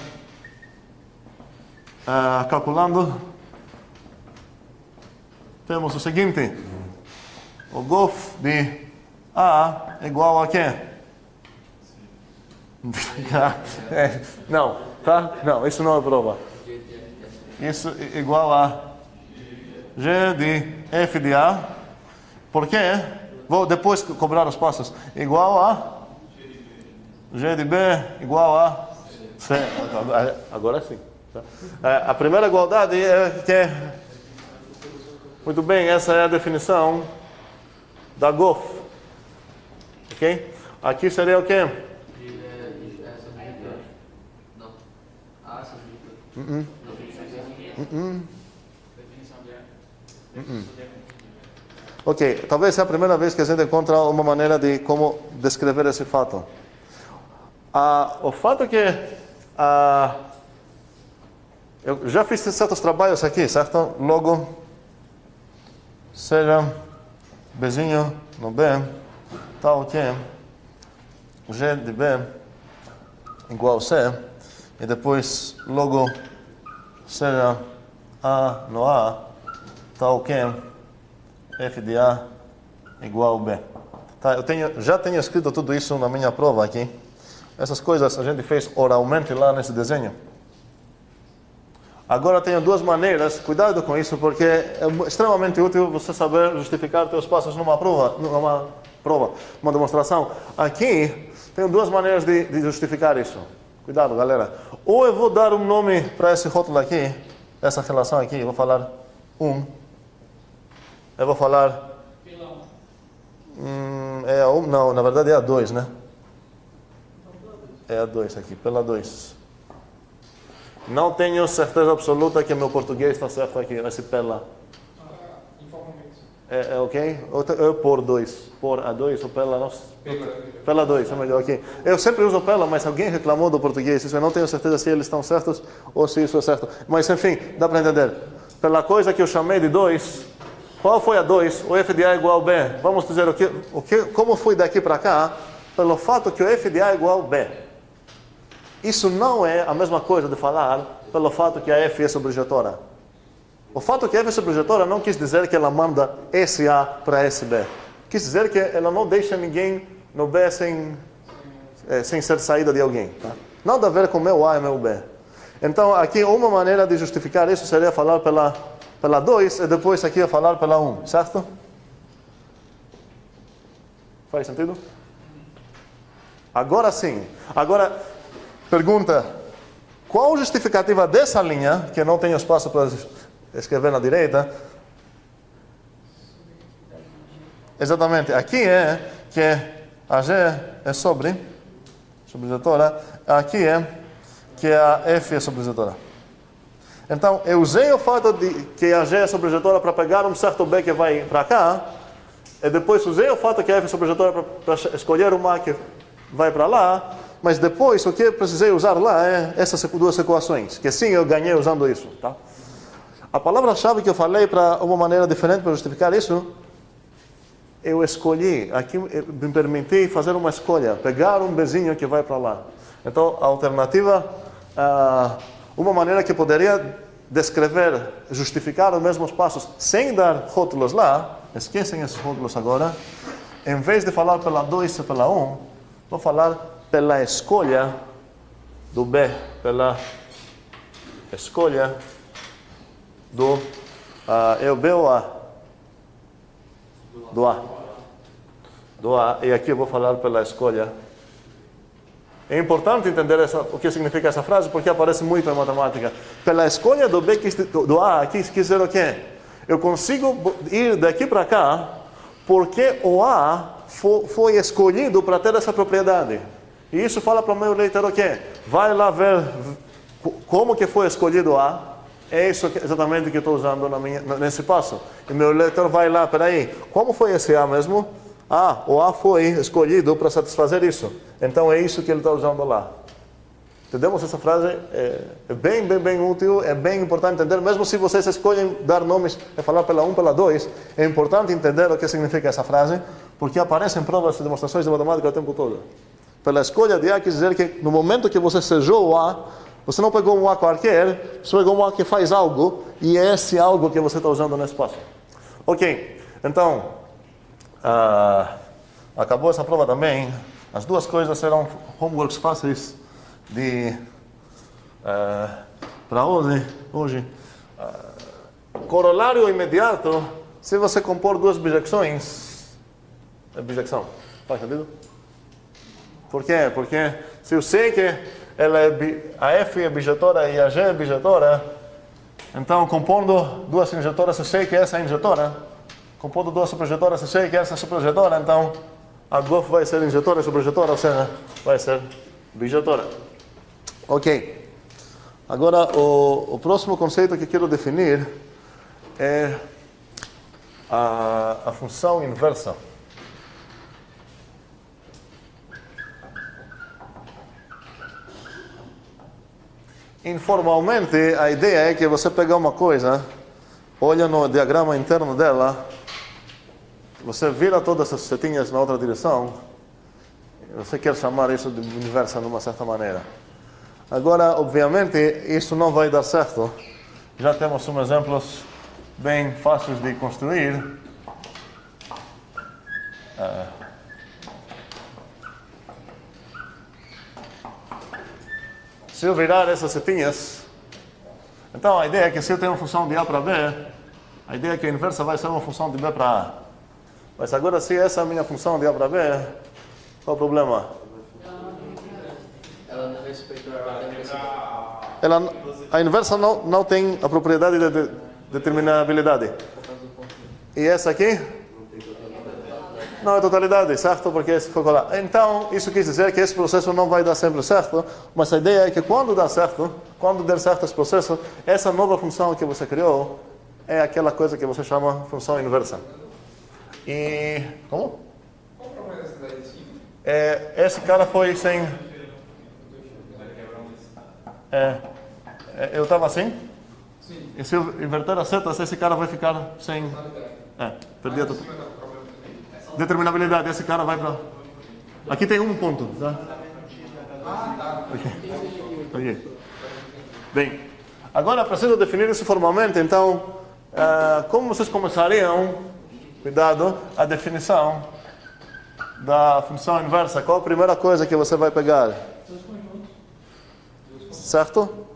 calculando, temos o seguinte, o golf de A igual a quê? Não, tá? Não, isso não é prova. Isso é igual a G de F de A. Por quê? Vou depois cobrar os passos. Igual a G de B igual a C. Agora sim. Tá? A primeira igualdade é que... Muito bem, essa é a definição da golf. Ok? Aqui seria o quê? Não. A sobre Ok, talvez seja a primeira vez que a gente encontra uma maneira de como descrever esse fato. O fato que eu já fiz certos trabalhos aqui, certo? Logo, seja Bzinho no B, tal que G de B igual a C, e depois logo seja A no A, tal que F de A igual a B. Tá, já tenho escrito tudo isso na minha prova aqui. Essas coisas a gente fez oralmente lá nesse desenho. Agora tenho duas maneiras, cuidado com isso, porque é extremamente útil você saber justificar teus passos numa prova, uma demonstração. Aqui, tenho duas maneiras de justificar isso. Cuidado, galera. Ou eu vou dar um nome para esse rótulo aqui, essa relação aqui, eu vou falar 1. Eu vou falar... não, na verdade é a 2, né? É a 2 aqui, pela 2. Não tenho certeza absoluta que meu português está certo aqui, esse pela. Informalmente. É ok? Ou por 2. Por a 2 ou pela, não? Pela 2, é melhor aqui. Eu sempre uso pela, mas alguém reclamou do português. Isso eu não tenho certeza se eles estão certos ou se isso é certo. Mas enfim, dá para entender. Pela coisa que eu chamei de 2, qual foi a 2? O f de A igual a B. Vamos dizer como foi daqui para cá, pelo fato que o f de A é igual a B. Isso não é a mesma coisa de falar pelo fato que a F é sobrejetora. O fato que a F é sobrejetora não quis dizer que ela manda esse A para esse B. Quis dizer que ela não deixa ninguém no B sem ser saída de alguém. Tá? Nada a ver com meu A e meu B. Então, aqui uma maneira de justificar isso seria falar pela 2 e depois aqui falar pela 1, certo? Faz sentido? Agora sim. Agora... Pergunta, qual a justificativa dessa linha, que não tenho espaço para escrever na direita? Exatamente, aqui é que a G é sobrejetora, aqui é que a F é sobrejetora. Então, eu usei o fato de que a G é sobrejetora para pegar um certo B que vai para cá, e depois usei o fato que a F é sobrejetora para escolher uma que vai para lá, mas depois o que eu precisei usar lá é essas duas equações, que sim, eu ganhei usando isso. Tá? A palavra-chave que eu falei para uma maneira diferente para justificar isso, eu escolhi, aqui me permiti fazer uma escolha, pegar um bezinho que vai para lá. Então, a alternativa, uma maneira que poderia descrever, justificar os mesmos passos sem dar rótulos lá, esquecem esses rótulos agora, em vez de falar pela 2 e pela 1, vou falar pela escolha do B, pela escolha do é o B ou A? Do A. Do A. E aqui eu vou falar pela escolha. É importante entender o que significa essa frase, porque aparece muito em matemática. Pela escolha do B, do A, aqui quer dizer o quê? Eu consigo ir daqui para cá, porque o A foi escolhido para ter essa propriedade. E isso fala para o meu leitor o quê? Vai lá ver como que foi escolhido A, É isso exatamente que eu estou usando nesse passo. E meu leitor vai lá, peraí, como foi esse A mesmo? O A foi escolhido para satisfazer isso. Então é isso que ele está usando lá. Entendemos essa frase? É bem útil, é bem importante entender. Mesmo se vocês escolhem dar nomes e falar pela 1, pela 2, é importante entender o que significa essa frase, porque aparece em provas e demonstrações de matemática o tempo todo. Pela escolha de A, quer dizer que no momento que você sejou o A, você não pegou um A qualquer, você pegou um A que faz algo, e é esse algo que você está usando nesse passo. Ok, então, acabou essa prova também. As duas coisas serão homeworks fáceis para hoje. Corolário imediato, se você compor duas bijecções, é bijecção, faz sentido? Por quê? Porque se eu sei que a F é bijetora e a G é bijetora, então compondo duas injetoras eu sei que essa é injetora, compondo duas suprajetoras eu sei que essa é suprajetora, então a GOF vai ser injetora e suprajetora, ou seja, vai ser bijetora. Ok. Agora, o próximo conceito que quero definir é a função inversa. Informalmente, a ideia é que você pega uma coisa, olha no diagrama interno dela, você vira todas as setinhas na outra direção, você quer chamar isso de inversa de uma certa maneira. Agora, obviamente, isso não vai dar certo. Já temos uns exemplos bem fáceis de construir. Se eu virar essas setinhas, então a ideia é que se eu tenho uma função de A para B, a ideia é que a inversa vai ser uma função de B para A. Mas agora, se essa é a minha função de A para B, qual o problema? Ela não respeita A inversa não tem a propriedade de determinabilidade. E essa aqui? Não é totalidade, certo? Porque esse foi lá. Então, isso quer dizer que esse processo não vai dar sempre certo, mas a ideia é que quando dá certo, quando der certo esse processo, essa nova função que você criou é aquela coisa que você chama função inversa. E... como? Qual o problema dessa daí de cima? Esse cara foi sem... eu estava assim? Sim. E se eu inverter as setas, esse cara vai ficar sem... perdi a determinabilidade. Esse cara vai para... Aqui tem um ponto, tá? Ok. Bem, agora preciso definir isso formalmente, então, como vocês começariam, cuidado, a definição da função inversa? Qual a primeira coisa que você vai pegar? Certo?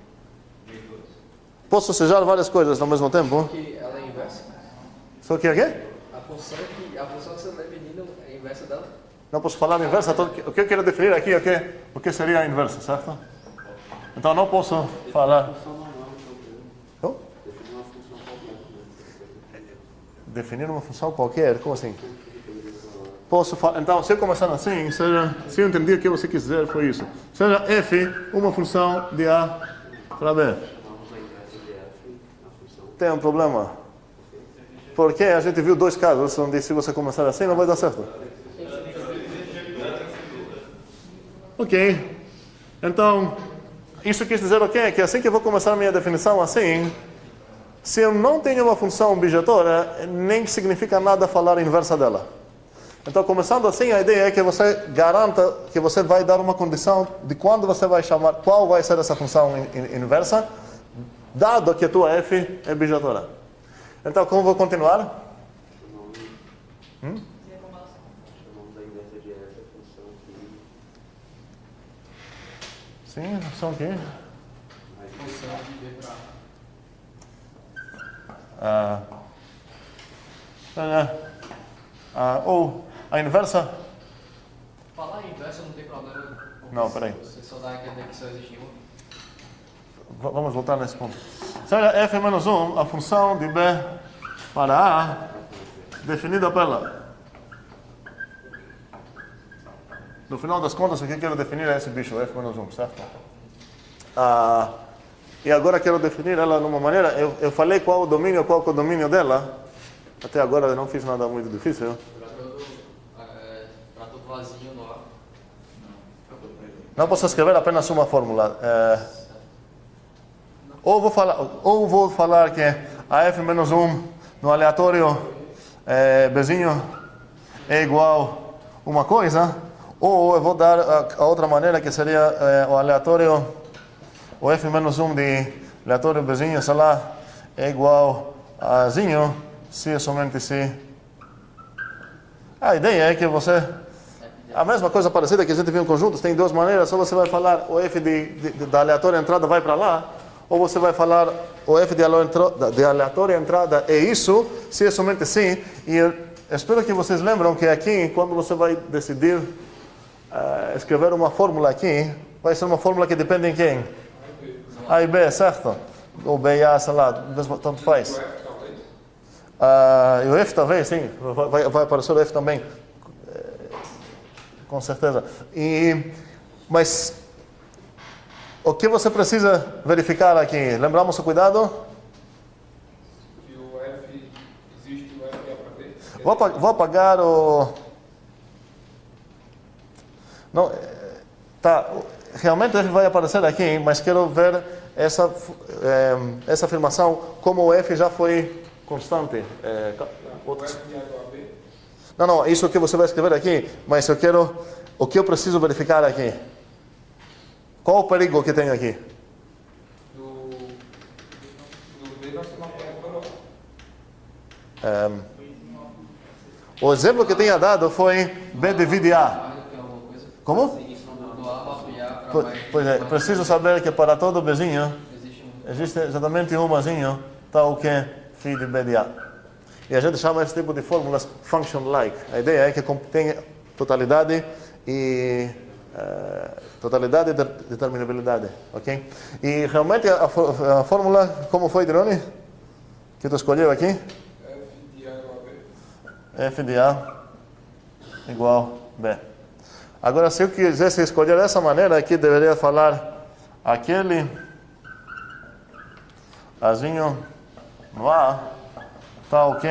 Posso sujar várias coisas ao mesmo tempo? que ela é inversa. Só que aqui? A função que você está definindo é a inversa dela. Não posso falar inversa. O que eu quero definir aqui é o que seria a inversa, certo? Então não posso falar. Definir uma função qualquer? Como assim? Posso falar. Então, se eu começar assim, se eu entendi o que você quis dizer, foi isso. Seja f uma função de A para B. Tem um problema. Porque a gente viu dois casos onde se você começar assim não vai dar certo. Ok. Então, isso quer dizer o quê? Que assim que eu vou começar a minha definição assim, se eu não tenho uma função bijetora, nem significa nada falar a inversa dela. Então, começando assim, a ideia é que você garanta que você vai dar uma condição de quando você vai chamar, qual vai ser essa função inversa, dado que a tua f é bijetora. Então, como vou continuar? Sim, a função aqui. Ou a inversa. Falar a inversa não tem problema. Não, peraí. Você só dá a entender que só existe uma. Vamos voltar nesse ponto. Seja f menos 1, a função de b para a, definida pela. No final das contas, o que eu quero definir é esse bicho, f menos 1, certo? E agora quero definir ela de uma maneira. Eu falei qual o domínio, qual o codomínio dela. Até agora eu não fiz nada muito difícil. Para todo vazio no A. Não posso escrever apenas uma fórmula. Ou vou falar que a f menos 1 no aleatório Bzinho é igual a uma coisa, ou eu vou dar a outra maneira que seria o aleatório, o f menos 1 de aleatório Bzinho, sei lá, é igual a zinho, se e somente se. A ideia é que você... A mesma coisa parecida que a gente viu em conjuntos, tem duas maneiras, ou você vai falar o f da aleatória entrada vai para lá, ou você vai falar o f de aleatória entrada é isso, se é somente sim. E eu espero que vocês lembram que aqui, quando você vai decidir escrever uma fórmula aqui, vai ser uma fórmula que depende em quem? A e B, certo? Ou B e A, sei lá, tanto faz. E o F talvez, sim, vai aparecer o F também, com certeza. Mas o que você precisa verificar aqui? Lembramos o cuidado? Que o F existe, o F é para B. Vou apagar o... Não, tá, realmente o F vai aparecer aqui, mas quero ver essa afirmação como o F já foi constante. O F é igual a B. Não, isso que você vai escrever aqui, mas o que eu preciso verificar aqui? Qual o perigo que tem aqui? Do D nós temos uma fórmula. O exemplo que tenha dado foi B divide A. Como? Do A para A para mais. Pois é, preciso saber que para todo Bzinho existe exatamente um Bzinho tal que φ de B de A. E a gente chama esse tipo de fórmulas function-like. A ideia é que tem totalidade e determinabilidade, ok? E realmente a fórmula, como foi, Dirone? Que tu escolheu aqui? F de A igual a B. F de A igual B. Agora, se eu quisesse escolher dessa maneira, aqui deveria falar aquele Azinho no A, tal que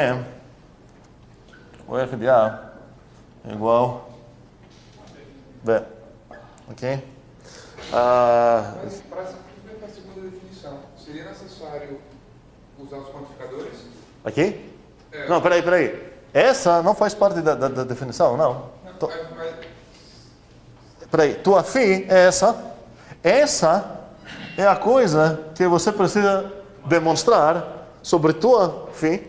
o F de A igual B. Ok? Mas para simplesmente a segunda definição, seria necessário usar os quantificadores? Aqui? Não, peraí. Essa não faz parte da definição, não. Peraí, tua φ é essa. Essa é a coisa que você precisa demonstrar sobre tua φ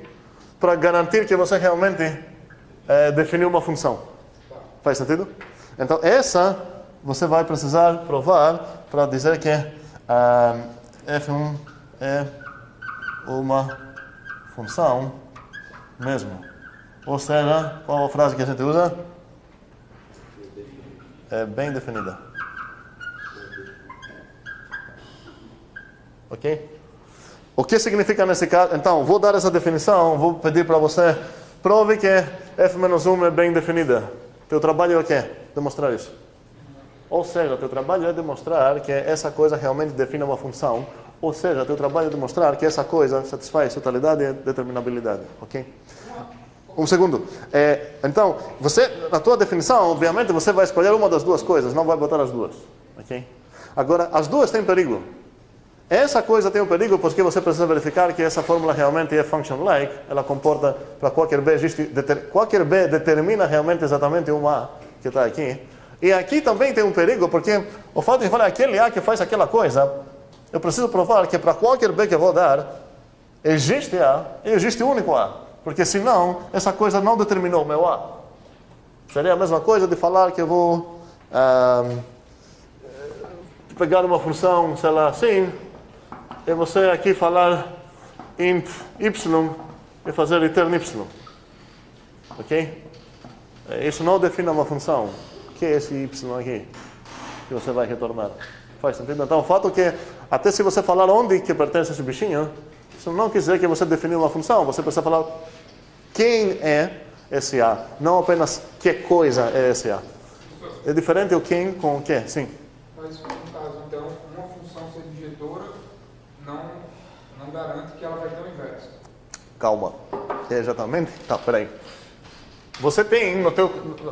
para garantir que você realmente definiu uma função. Faz sentido? Então, essa você vai precisar provar para dizer que f1 é uma função mesmo. Ou seja, qual a frase que a gente usa? É bem definida. Ok? O que significa nesse caso? Então, vou dar essa definição, vou pedir para você, prove que f-1 é bem definida. Teu trabalho é o quê? Demonstrar isso. Ou seja, teu trabalho é demonstrar que essa coisa realmente define uma função. Ou seja, teu trabalho é demonstrar que essa coisa satisfaz totalidade e determinabilidade. Ok? Um segundo. Então, você, na tua definição, obviamente, você vai escolher uma das duas coisas, não vai botar as duas. Ok? Agora, as duas têm perigo. Essa coisa tem um perigo porque você precisa verificar que essa fórmula realmente é function-like. Ela comporta, para qualquer B, qualquer B determina realmente exatamente uma A que está aqui. E aqui também tem um perigo porque o fato de falar aquele A que faz aquela coisa, eu preciso provar que para qualquer B que eu vou dar, existe A e existe um único A. Porque senão, essa coisa não determinou o meu A. Seria a mesma coisa de falar que eu vou pegar uma função, sei lá, assim, e você aqui falar int y e fazer return y. Ok? Isso não define uma função. O que é esse y aqui que você vai retornar? Faz sentido? Então, o fato é que, até se você falar onde que pertence esse bichinho, isso não quer dizer que você definiu uma função. Você precisa falar quem é esse A, não apenas que coisa é esse A. É diferente o quem com o que, sim. Mas, no caso, então, uma função ser injetora não garante que ela vai ter o inverso. Calma. Exatamente. Tá, peraí. Você tem,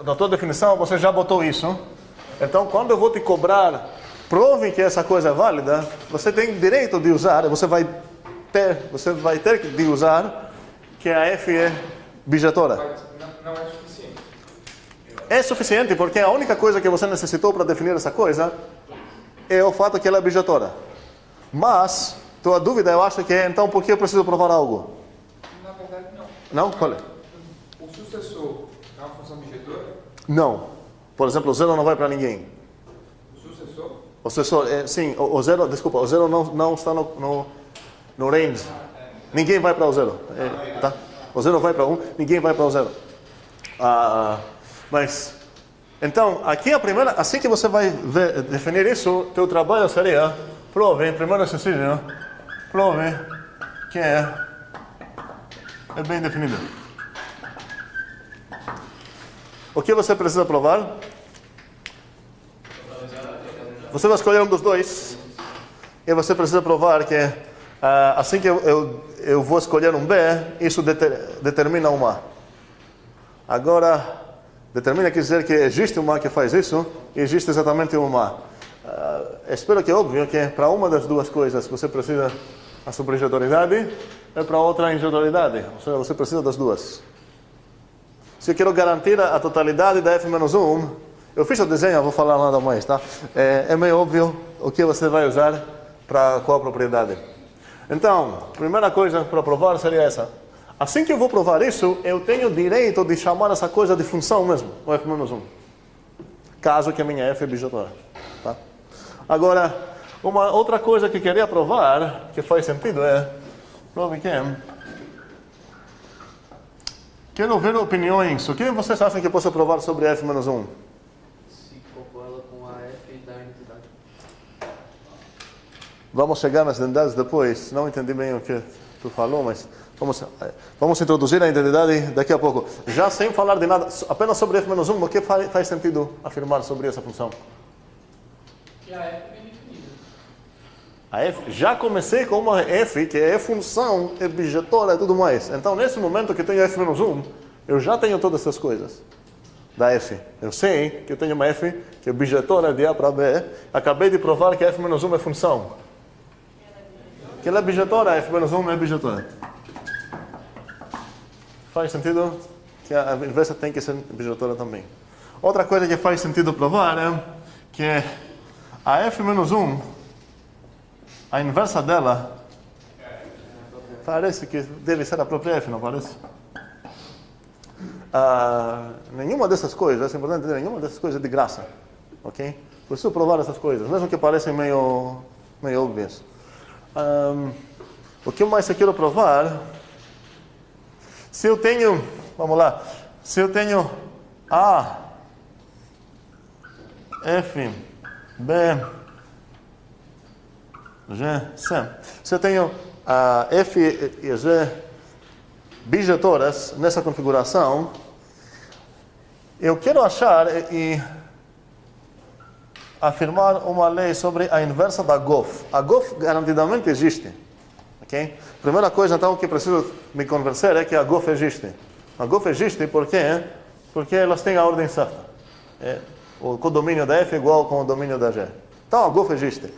na tua definição, você já botou isso. Então, quando eu vou te cobrar, prove que essa coisa é válida, você tem direito de usar, você vai ter de usar que a F é bijetora. Mas não é suficiente. É suficiente porque a única coisa que você necessitou para definir essa coisa é o fato que ela é bijetora. Mas, tua dúvida eu acho que é, então, por que eu preciso provar algo? Na verdade, não. Não? Qual é? O sucessor é uma função bijetora? Não. Por exemplo, o zero não vai para ninguém. O sucessor? O sucessor, sim, o zero, desculpa, o zero não está no range. Ninguém vai para o zero. Tá? O zero vai para 1, ninguém vai para o zero. Mas, então, aqui a primeira, assim que você vai definir isso, teu trabalho seria, prove, primeiro exercício, prove que é bem definido. O que você precisa provar? Você vai escolher um dos dois e você precisa provar que assim que eu vou escolher um B, isso determina um A. Agora, determina quer dizer que existe um A que faz isso e existe exatamente um A. Espero que é óbvio que para uma das duas coisas você precisa a subjetoriedade e para outra a injetoriedade. Ou seja, você precisa das duas. Se eu quero garantir a totalidade da F-1, eu fiz o desenho, vou falar nada mais, tá? É meio óbvio o que você vai usar para qual propriedade. Então, a primeira coisa para provar seria essa. Assim que eu vou provar isso, eu tenho direito de chamar essa coisa de função mesmo, o F-1. Caso que a minha F é bijetora. Tá? Agora, uma outra coisa que queria provar, que faz sentido, prove que quero ver opiniões. O que vocês acham que eu posso provar sobre F-1? Se calcula com a F da identidade. Vamos chegar nas identidades depois. Não entendi bem o que tu falou, mas vamos introduzir a identidade daqui a pouco. Já sem falar de nada, apenas sobre F-1, o que faz sentido afirmar sobre essa função? Que a F é bem definida. A F, já comecei com uma F, que é função, é bijetora e tudo mais. Então, nesse momento que eu tenho F-1, eu já tenho todas essas coisas da F. Eu sei que eu tenho uma F que é bijetora de A para B. Acabei de provar que F-1 é função. Que ela é bijetora, F-1 é bijetora. Faz sentido que a inversa tem que ser bijetora também. Outra coisa que faz sentido provar é que a F-1, a inversa dela, parece que deve ser a própria F, não parece? Nenhuma dessas coisas, é importante dizer, nenhuma dessas coisas é de graça. Ok? Preciso provar essas coisas, mesmo que parecem meio óbvias. O que mais eu quero provar? Se eu tenho, vamos lá, se eu tenho A, F, B, G, C. Se eu tenho F e G bijetoras nessa configuração, eu quero achar e afirmar uma lei sobre a inversa da GOF. A GOF garantidamente existe. Okay? Primeira coisa, então, que preciso me convencer é que a GOF existe. A GOF existe porque elas têm a ordem certa. O codomínio da F é igual com o domínio da G. Então, a GOF existe.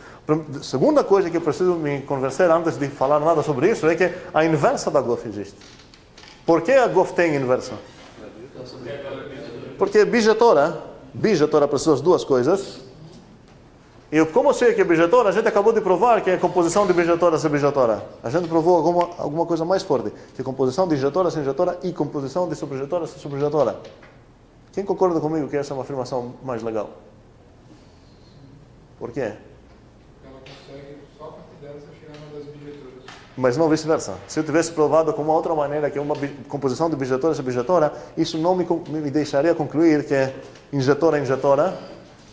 Segunda coisa que eu preciso me convencer antes de falar nada sobre isso é que a inversa da GOF existe. Por que a GOF tem inversa? Porque é bijetora. Bijetora precisa das duas coisas. E como sei que é bijetora, a gente acabou de provar que a composição de bijetoras é bijetora. A gente provou alguma coisa mais forte, que a composição de injetoras é injetora e composição de subjetoras é subjetora. Quem concorda comigo que essa é uma afirmação mais legal? Por quê? Ela consegue, só a partir dela, você chegar numa das bijetoras. Mas não vice-versa. Se eu tivesse provado com uma outra maneira que uma composição de bijetoras é bijetora, isso não me deixaria concluir que injetora é injetora,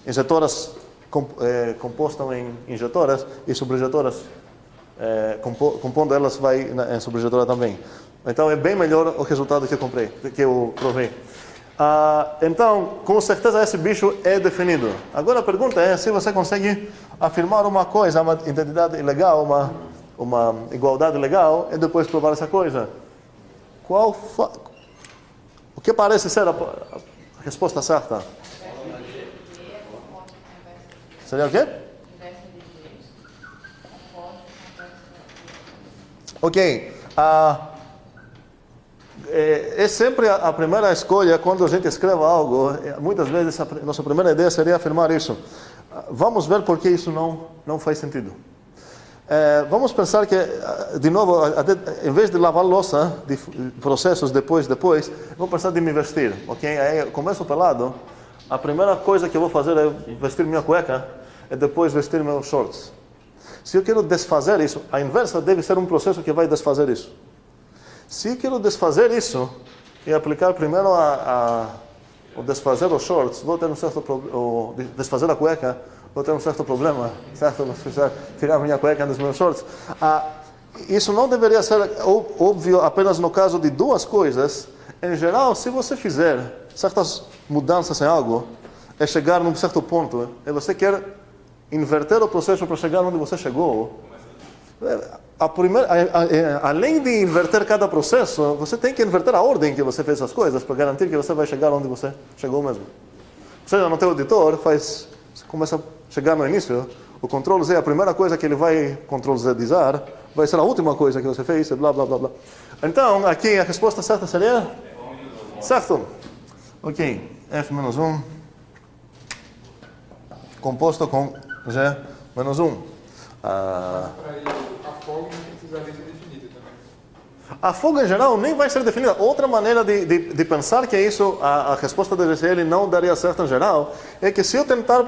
injetoras compostam em injetoras e subjetoras, compondo elas vai em subjetora também. Então é bem melhor o resultado que eu provei. Então, com certeza esse bicho é definido. Agora a pergunta é se você consegue afirmar uma coisa, uma identidade legal, uma igualdade legal e depois provar essa coisa. O que parece ser a resposta certa? Seria o quê? Ok. É sempre a primeira escolha quando a gente escreve algo. Muitas vezes a nossa primeira ideia seria afirmar isso. Vamos ver por que isso não faz sentido. Vamos pensar que, de novo, em vez de lavar louça, de processos depois, vou pensar de me vestir, ok? Aí começo pelado, a primeira coisa que eu vou fazer é vestir minha cueca e depois vestir meus shorts. Se eu quero desfazer isso, a inversa deve ser um processo que vai desfazer isso. Se eu quero desfazer isso e aplicar primeiro o desfazer os shorts, vou ter um certo problema, desfazer a cueca, vou ter um certo problema, certo? Tirar minha cueca dos meus shorts. Isso não deveria ser óbvio apenas no caso de duas coisas. Em geral, se você fizer certas mudanças em algo, é chegar num certo ponto, e você quer inverter o processo para chegar onde você chegou. Além de inverter cada processo, você tem que inverter a ordem que você fez as coisas para garantir que você vai chegar onde você chegou mesmo. Ou seja, no teu editor, você começa a chegar no início, o Ctrl-Z, a primeira coisa que ele vai Ctrl-Z-izar, vai ser a última coisa que você fez, blá, blá, blá, blá. Então, aqui a resposta certa seria? Certo. Ok, F-1, composto com G-1. Para a folga não precisaria ser definida também. A folga em geral nem vai ser definida. Outra maneira de pensar que isso, a resposta da GCL não daria certo em geral, é que se eu tentar...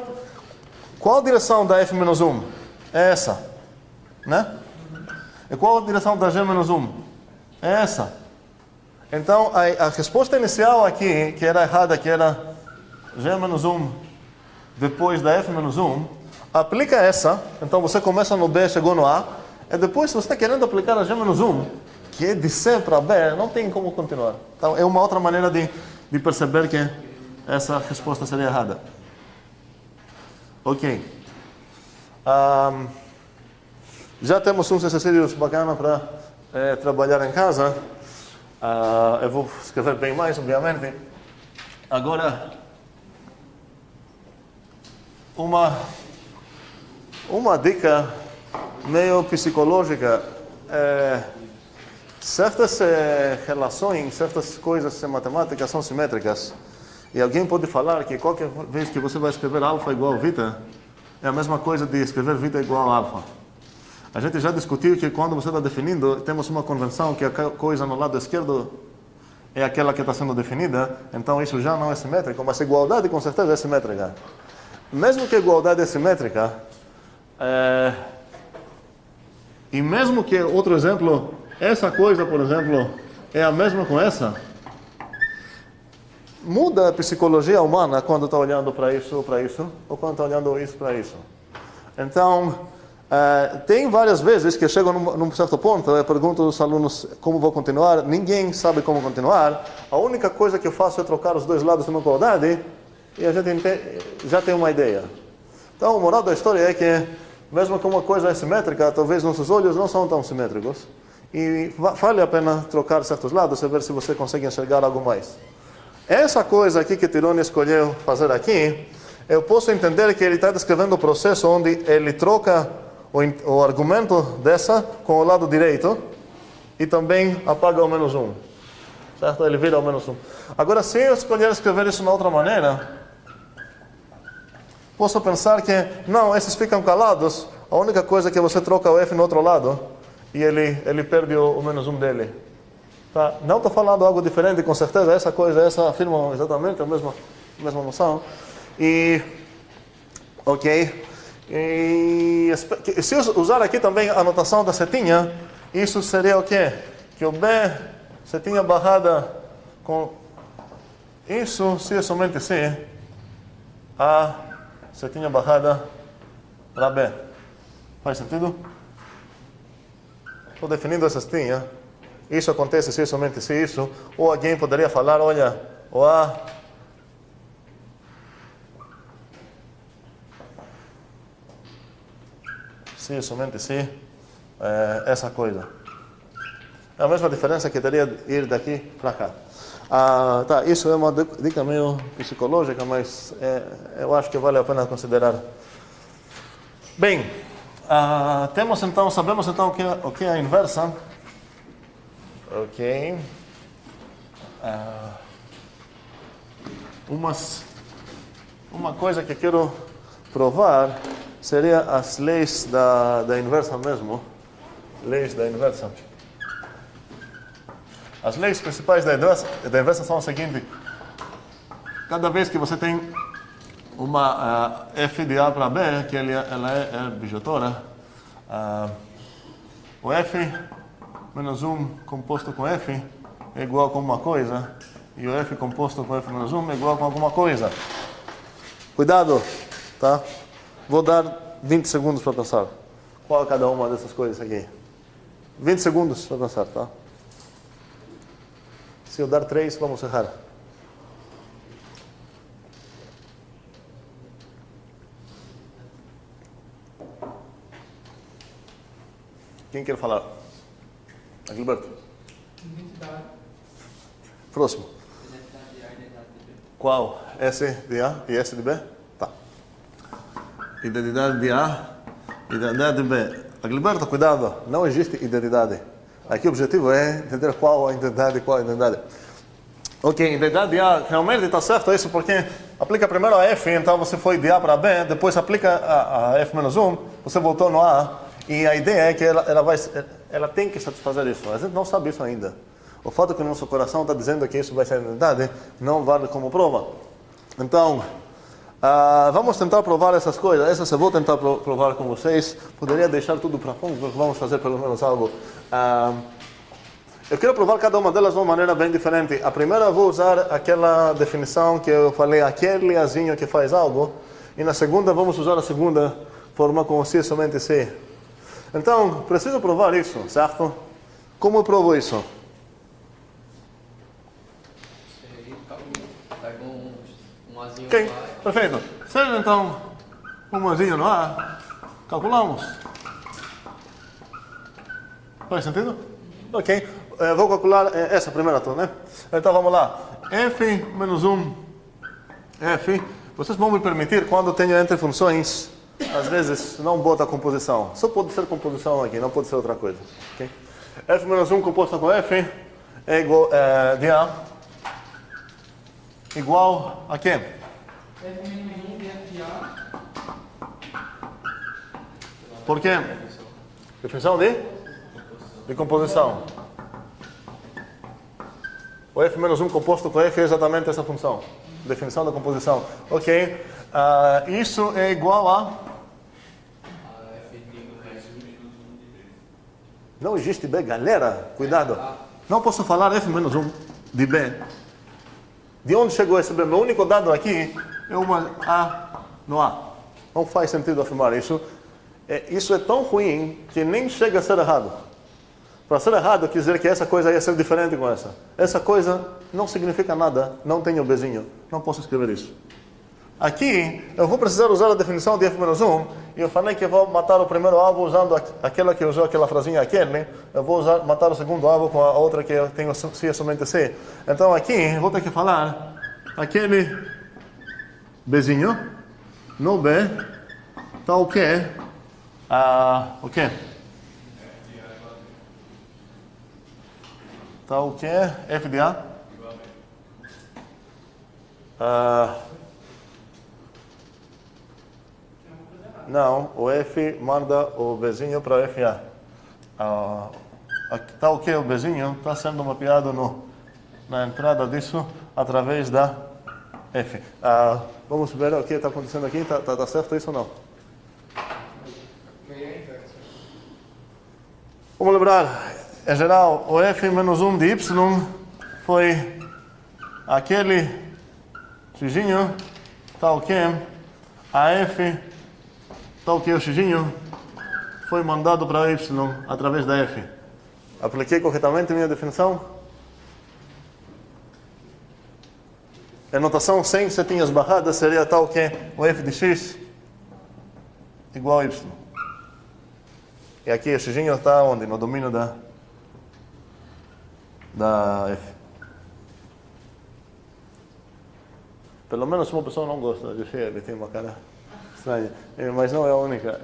Qual a direção da F-1? É essa. Né? E qual a direção da G-1? É essa. Então, a resposta inicial aqui, que era errada, que era G-1 depois da F-1, aplica essa. Então, você começa no B, chegou no A. E depois, se você está querendo aplicar a G-1, que é de C para B, não tem como continuar. Então, é uma outra maneira de perceber que essa resposta seria errada. Ok. Já temos uns exercícios bacanas para trabalhar em casa. Eu vou escrever bem mais, obviamente. Agora, uma dica meio psicológica. Certas relações, certas coisas em matemática são simétricas. E alguém pode falar que qualquer vez que você vai escrever alfa igual a β, é a mesma coisa de escrever β igual a alfa. A gente já discutiu que quando você está definindo, temos uma convenção que a coisa no lado esquerdo é aquela que está sendo definida, então isso já não é simétrico, mas igualdade com certeza é simétrica. Mesmo que a igualdade é simétrica, e mesmo que, outro exemplo, essa coisa, por exemplo, é a mesma com essa, muda a psicologia humana quando está olhando para isso, ou quando está olhando isso para isso. Então, tem várias vezes que eu chego num certo ponto, eu pergunto aos alunos como vou continuar, ninguém sabe como continuar, a única coisa que eu faço é trocar os dois lados de uma igualdade e a gente já tem uma ideia. Então, o moral da história é que, mesmo que uma coisa é simétrica, talvez nossos olhos não são tão simétricos e vale a pena trocar certos lados e ver se você consegue enxergar algo mais. Essa coisa aqui que Tirone escolheu fazer aqui, eu posso entender que ele está descrevendo o processo onde ele troca o argumento dessa com o lado direito e também apaga o -1. Certo? Ele vira o -1. Agora, se eu escolher escrever isso de outra maneira, posso pensar que, não, esses ficam calados, a única coisa é que você troca o F no outro lado e ele perde o -1 dele. Tá? Não estou falando algo diferente, com certeza, essa afirma exatamente a mesma noção. Ok. E se usar aqui também a notação da setinha, isso seria o quê? Que o B, setinha barrada com isso, se é somente C, A, setinha barrada para B. Faz sentido? Estou definindo essa setinha. Isso acontece se é somente se isso. Ou alguém poderia falar, olha, o A se é somente se essa coisa. É a mesma diferença que teria de ir daqui para cá. Tá, isso é uma dica meio psicológica, mas eu acho que vale a pena considerar. Bem, sabemos então o que é a inversa. Ok. Uma coisa que quero provar seria as leis da inversa mesmo. Leis da inversa. As leis principais da inversa são as seguintes. Cada vez que você tem uma f de A para B, que ela é bijetora, o f menos 1 composto com f é igual a alguma coisa, e o f composto com f menos 1 é igual a alguma coisa. Cuidado, tá? Vou dar 20 segundos para pensar. Qual é cada uma dessas coisas aqui? 20 segundos para pensar, tá? Se eu dar 3, vamos errar. Quem quer falar? Gilberto. Identidade. Próximo. Qual? S de A e S de B? Tá. Identidade de A, identidade de B. Gilberto, cuidado, não existe identidade. Aqui o objetivo é entender qual a identidade e qual a identidade. Ok, identidade de A, realmente está certo isso, porque aplica primeiro a F, então você foi de A para B, depois aplica a F menos 1, você voltou no A, e a ideia é que ela tem que satisfazer isso. A gente não sabe isso ainda. O fato que o nosso coração está dizendo que isso vai ser a identidade não vale como prova. Então, vamos tentar provar essas coisas. Essas eu vou tentar provar com vocês. Poderia deixar tudo para fora, porque vamos fazer pelo menos algo. Eu quero provar cada uma delas de uma maneira bem diferente. A primeira eu vou usar aquela definição que eu falei, aquele azinho que faz algo. E na segunda vamos usar a segunda forma com se somente se. Então, preciso provar isso, certo? Como eu provo isso? Pega um azinho Ok, lá. perfeito. Seja então um azinho no A, calculamos. Faz sentido? Ok. Vou calcular essa primeira turma, né? Então vamos lá. F menos 1, F. Vocês vão me permitir, quando tenho entre funções, às vezes não bota composição. Só pode ser composição aqui, não pode ser outra coisa. Okay? F menos 1 composto com F é igual de A igual a quê? F menos 1 de F de A. Por quê? Definição de composição. O F menos 1 composto com F é exatamente essa função. Definição da composição. Ok. Isso é igual a... Não existe B, galera. Cuidado. Não posso falar F menos 1 de B. De onde chegou esse B? Meu único dado aqui é uma A no A. Não faz sentido afirmar isso. Isso é tão ruim que nem chega a ser errado. Para ser errado, quer dizer que essa coisa ia ser diferente com essa. Essa coisa não significa nada, não tem o Bzinho. Não posso escrever isso. Aqui, eu vou precisar usar a definição de F menos 1, e eu falei que eu vou matar o primeiro alvo usando aquela que usou aquela frasinha aquele, eu vou matar o segundo alvo com a outra que eu tenho se é somente C. Então aqui, eu vou ter que falar aquele Bzinho, no B, tá o quê? O quê? Tá o quê? F de A? Não, o F manda o Bzinho para FA. Tá o que o Bzinho está sendo mapeado na entrada disso através da F. Vamos ver o que está acontecendo aqui. Tá certo isso ou não? Vamos lembrar, em geral, o F menos 1 de Y foi aquele xzinho, tá o que? A F tal que o xzinho foi mandado para y através da f. Apliquei corretamente a minha definição? A notação sem setinhas barradas seria tal que o f de x igual a y. E aqui o xzinho está onde? No domínio da F. Pelo menos uma pessoa não gosta de X, ele tem uma cara estranha. Mas não é a única.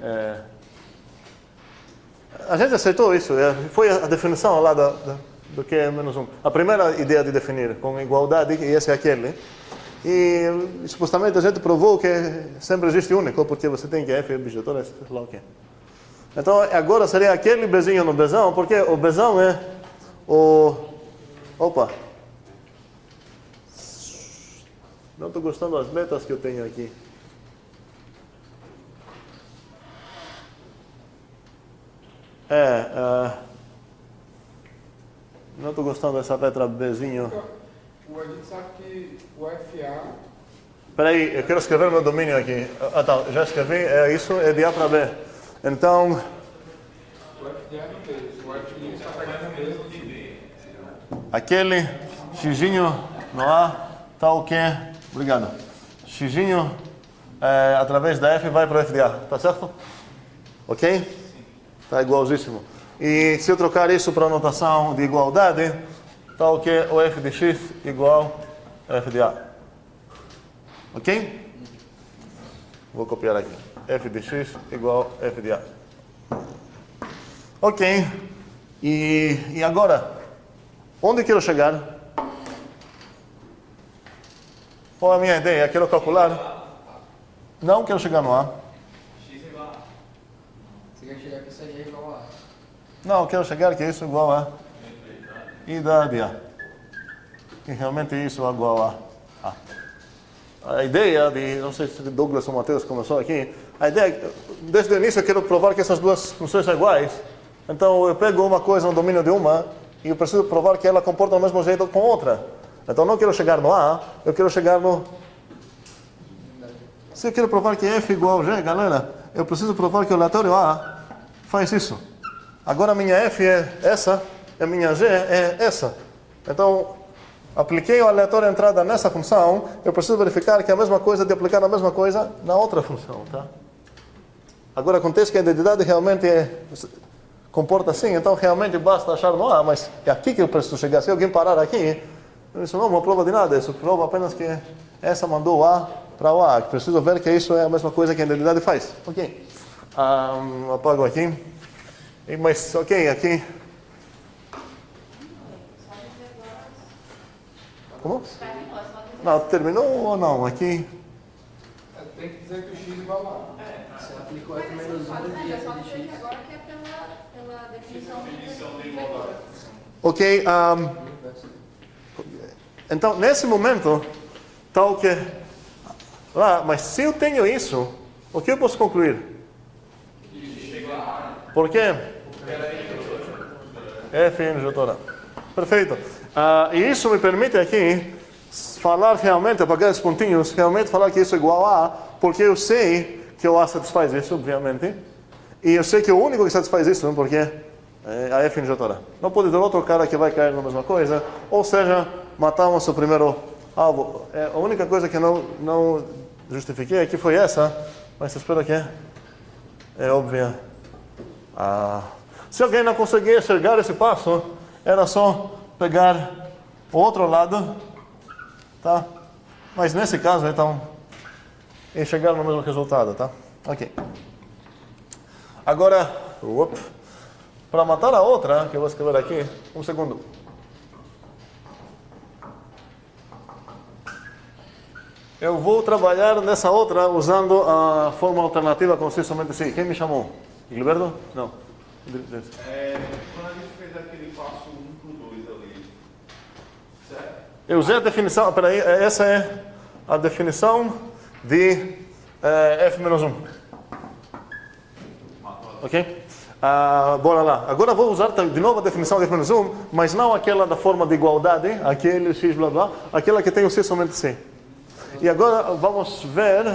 A gente aceitou isso, foi a definição lá do que é menos um. A primeira ideia de definir, com igualdade, e esse é aquele. E supostamente a gente provou que sempre existe único, porque você tem que F é objetor, sei lá o quê. Então agora seria aquele Bzinho no Bzão, porque o Bzão é o... Opa! Não estou gostando das letras que eu tenho aqui. Não estou gostando dessa letra Bzinho. A gente sabe que o FA... Espera aí, eu quero escrever meu domínio aqui. Tá, já escrevi, isso é de A para B. Então... O FDA não tem isso, o FDA está pegando o mesmo de B. Aquele xzinho no A, tá o quê? Obrigado. Xzinho, através da F, vai para o FDA, tá certo? Ok? Tá igualzíssimo. E se eu trocar isso para a notação de igualdade, tá o quê? O F de X igual a F de A. Ok? Vou copiar aqui. F de X igual a F de A. Ok. E agora, onde quero chegar? Qual é a minha ideia? Quero calcular? Não quero chegar no A. Você quer chegar que isso aí é igual a... Não, quero chegar que isso é igual a I da de A. Que realmente isso é igual a A. A ideia de, não sei se Douglas ou Matheus começou aqui, a ideia, desde o início eu quero provar que essas duas funções são iguais. Então eu pego uma coisa no domínio de uma e eu preciso provar que ela comporta do mesmo jeito com outra. Então não quero chegar no A, eu quero chegar no... Se eu quero provar que F igual a G, galera, eu preciso provar que o aleatório A faz isso. Agora a minha F é essa, a minha G é essa. Então, apliquei o aleatório entrada nessa função, eu preciso verificar que é a mesma coisa de aplicar a mesma coisa na outra função, tá? Agora acontece que a identidade realmente comporta assim, então realmente basta achar no A, mas é aqui que eu preciso chegar. Se alguém parar aqui, isso não é uma prova de nada, isso prova apenas que essa mandou o A para o A. Preciso ver que isso é a mesma coisa que a identidade faz. Ok. Apago aqui. Mas, ok, aqui. Como? Não, terminou ou não? Aqui. Tem que dizer que o X é igual a A. Você aplicou F menos 1 e F de X. Agora que é pela definição de igualdade. Ok. Então, nesse momento, está o que? Mas se eu tenho isso, o que eu posso concluir? Por quê? F em J. Perfeito. E isso me permite aqui falar realmente, apagar os pontinhos, realmente falar que isso é igual a A, porque eu sei que o A satisfaz isso, obviamente, e eu sei que o único que satisfaz isso, porque é a F em J. Não pode ter outro cara que vai cair na mesma coisa, ou seja, matamos o primeiro alvo. A única coisa que não justifiquei aqui foi essa, mas espero que é óbvia. Se alguém não conseguir enxergar esse passo, era só pegar o outro lado, tá? Mas nesse caso, então, e chegar no mesmo resultado, tá? Ok. Agora, para matar a outra, que eu vou escrever aqui, um segundo. Eu vou trabalhar nessa outra usando a forma alternativa com C somente C. Quem me chamou? Gilberto? Não. Quando a gente fez aquele passo 1 para o 2 ali, certo? Eu usei a definição, peraí, essa é a definição de F-1. Ok? Bora lá. Agora vou usar de novo a definição de F-1, mas não aquela da forma de igualdade, aquele X blá blá, aquela que tem o C somente C. E agora vamos ver...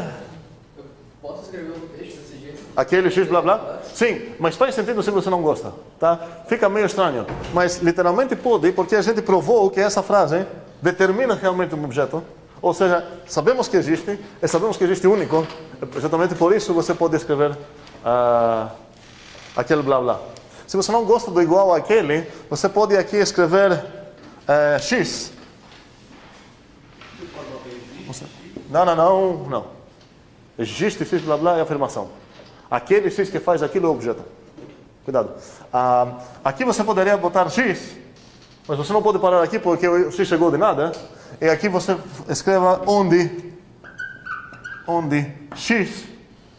Posso escrever um texto desse jeito? Aquele X blá blá? Sim, mas faz sentido se você não gosta, tá? Fica meio estranho, mas literalmente pode, porque a gente provou que essa frase determina realmente um objeto. Ou seja, sabemos que existe, e sabemos que existe único. Exatamente por isso você pode escrever aquele blá blá. Se você não gosta do igual àquele, você pode aqui escrever x. Não. Existe x blá blá é afirmação. Aquele x que faz aquilo é objeto. Cuidado. Aqui você poderia botar x, mas você não pode parar aqui porque o x chegou de nada. E aqui você escreva onde x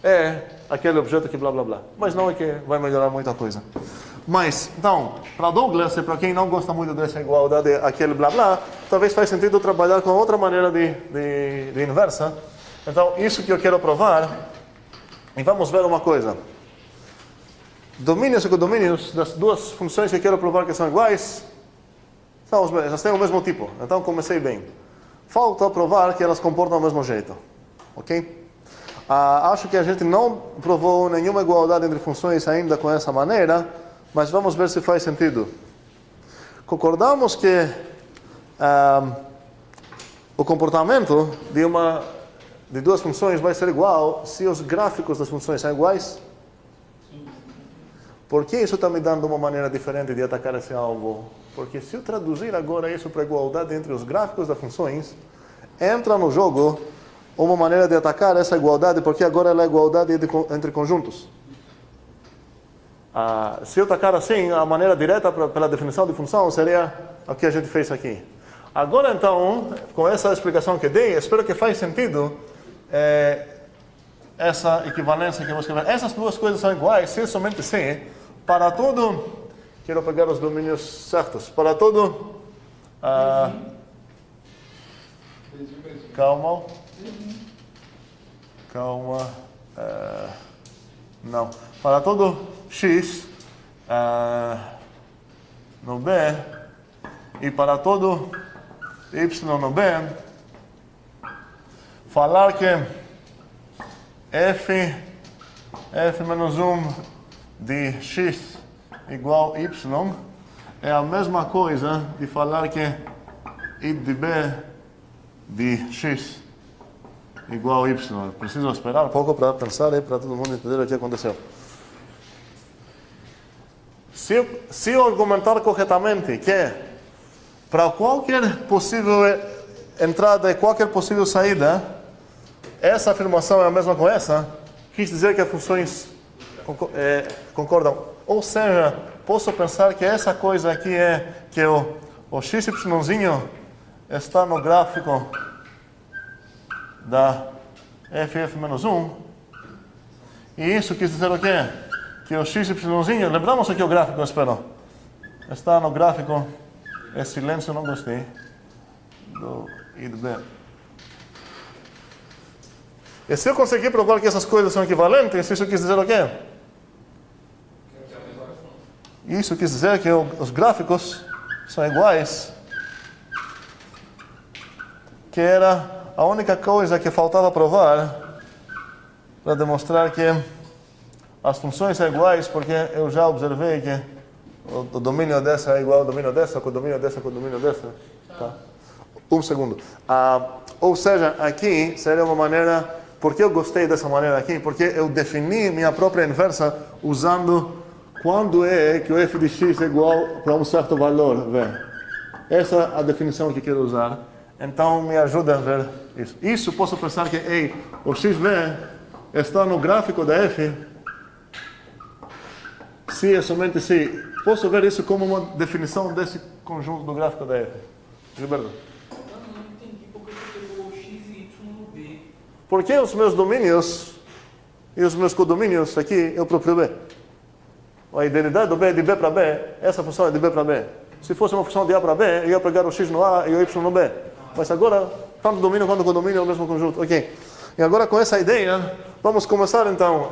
é aquele objeto que blá blá blá. Mas não é que vai melhorar muita coisa. Mas, então, para Douglas e para quem não gosta muito dessa igualdade, aquele blá blá, talvez faz sentido trabalhar com outra maneira de inversa. Então, isso que eu quero provar. E vamos ver uma coisa. Domínios e codomínios das duas funções que eu quero provar que são iguais, elas têm o mesmo tipo. Então, comecei bem. Falta provar que elas comportam do mesmo jeito. Ok? Acho que a gente não provou nenhuma igualdade entre funções ainda com essa maneira, mas vamos ver se faz sentido. Concordamos que o comportamento de duas funções vai ser igual se os gráficos das funções são iguais? Por que isso está me dando uma maneira diferente de atacar esse alvo? Porque se eu traduzir agora isso para a igualdade entre os gráficos das funções, entra no jogo uma maneira de atacar essa igualdade, porque agora ela é igualdade entre conjuntos. Se eu atacar assim, a maneira direta pela definição de função seria o que a gente fez aqui. Agora então, com essa explicação que dei, espero que faz sentido essa equivalência que eu vou escrever. Essas duas coisas são iguais se somente se, para todo, quero pegar os domínios certos, para todo, calma, não, para todo x no B e para todo y no B, falar que f menos 1 de x igual y é a mesma coisa de falar que I de B de x igual y. Preciso esperar um pouco para pensar e para todo mundo entender o que aconteceu. Se eu argumentar corretamente que para qualquer possível entrada e qualquer possível saída, essa afirmação é a mesma com essa, quis dizer que as funções concordam. Ou seja, posso pensar que essa coisa aqui é que o xyzinho está no gráfico da ff-1, e isso quis dizer o quê? Que o xyzinho, lembramos aqui o gráfico, espero, está no gráfico, silêncio, não gostei, do I do B. E se eu conseguir provar que essas coisas são equivalentes, isso quis dizer o quê? Isso quis dizer que os gráficos são iguais, que era a única coisa que faltava provar para demonstrar que as funções são iguais, porque eu já observei que o domínio dessa é igual ao domínio dessa, com o domínio dessa, com o domínio dessa. Tá? Um segundo. Ou seja, aqui seria uma maneira... Por que eu gostei dessa maneira aqui? Porque eu defini minha própria inversa usando quando é que o f de x é igual para um certo valor. Essa é a definição que quero usar. Então, me ajuda a ver isso. Isso posso pensar que o xv está no gráfico da f, se é somente se. Posso ver isso como uma definição desse conjunto do gráfico da f. Gilberto? Não entendi porque você pegou x e y no B. Porque os meus domínios e os meus codomínios aqui é o próprio B. A identidade do B é de B para B, essa função é de B para B. Se fosse uma função de A para B, eu ia pegar o x no A e o y no B. Mas agora, tanto o domínio quanto o codomínio é o mesmo conjunto. Ok. E agora, com essa ideia, vamos começar então.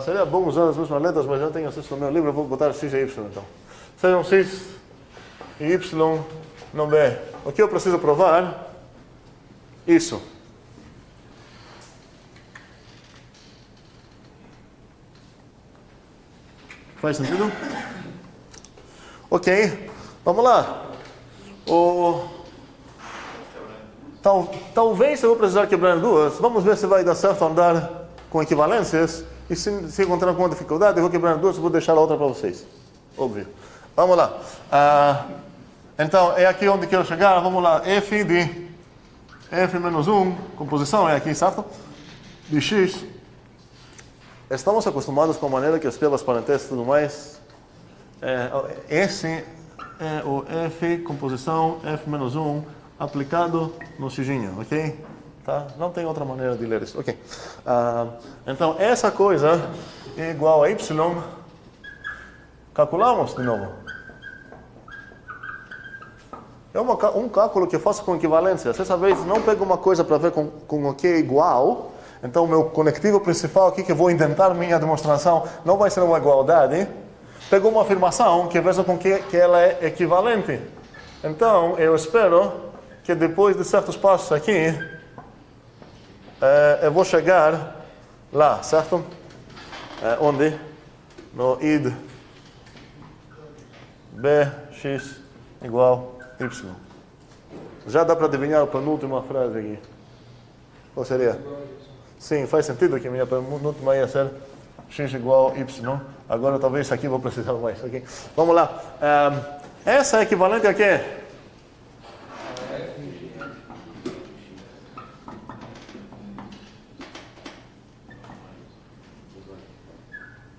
Seria bom usar as mesmas letras, mas eu tenho acesso ao meu livro, eu vou botar x e y então. Sejam x e y no B. O que eu preciso provar? Isso. Faz sentido? Ok, vamos lá. Talvez eu vou precisar quebrar em duas. Vamos ver se vai dar certo andar com equivalências. E se encontrar com uma dificuldade, eu vou quebrar em duas e vou deixar a outra para vocês. Óbvio. Vamos lá. Então, é aqui onde quero chegar. Vamos lá. F de f menos 1, composição é aqui, certo? De x. Estamos acostumados com a maneira que eu escrevo as parênteses e tudo mais. Esse é o f, composição, f menos 1, aplicado no xinho, ok? Tá? Não tem outra maneira de ler isso, ok? Então, essa coisa é igual a y. Calculamos de novo. É um cálculo que eu faço com equivalência. Dessa vez, não pego uma coisa para ver com o que é igual. Então, o meu conectivo principal aqui, que eu vou indentar minha demonstração, não vai ser uma igualdade. Pego uma afirmação que vejo com que ela é equivalente. Então, eu espero que depois de certos passos aqui, eu vou chegar lá, certo? Onde? No id bx igual y. Já dá para adivinhar a penúltima frase aqui. Qual seria? Sim, faz sentido que minha penúltima ia ser x igual y. Agora talvez aqui vou precisar mais. Okay? Vamos lá. Essa é equivalente a quê?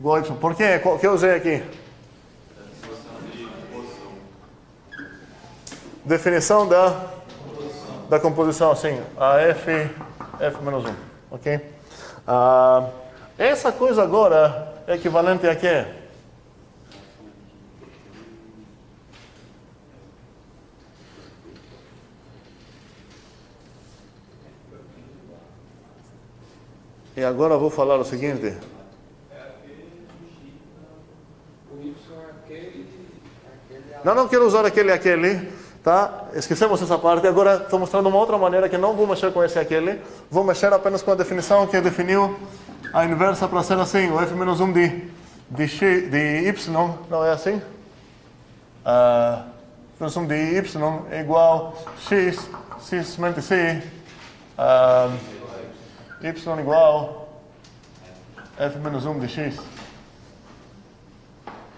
Igual y. Por quê? O que eu usei aqui? Definição da composição, sim. A f menos 1. Ok? Essa coisa agora é equivalente a quê? E agora eu vou falar o seguinte. Não quero usar aquele. Tá? Esquecemos essa parte. Agora estou mostrando uma outra maneira que não vou mexer com esse e aquele. Vou mexer apenas com a definição que definiu a inversa para ser assim. O f menos 1 de y, não é assim? F menos 1 de y é igual x, simplesmente c, y igual f menos 1 de x.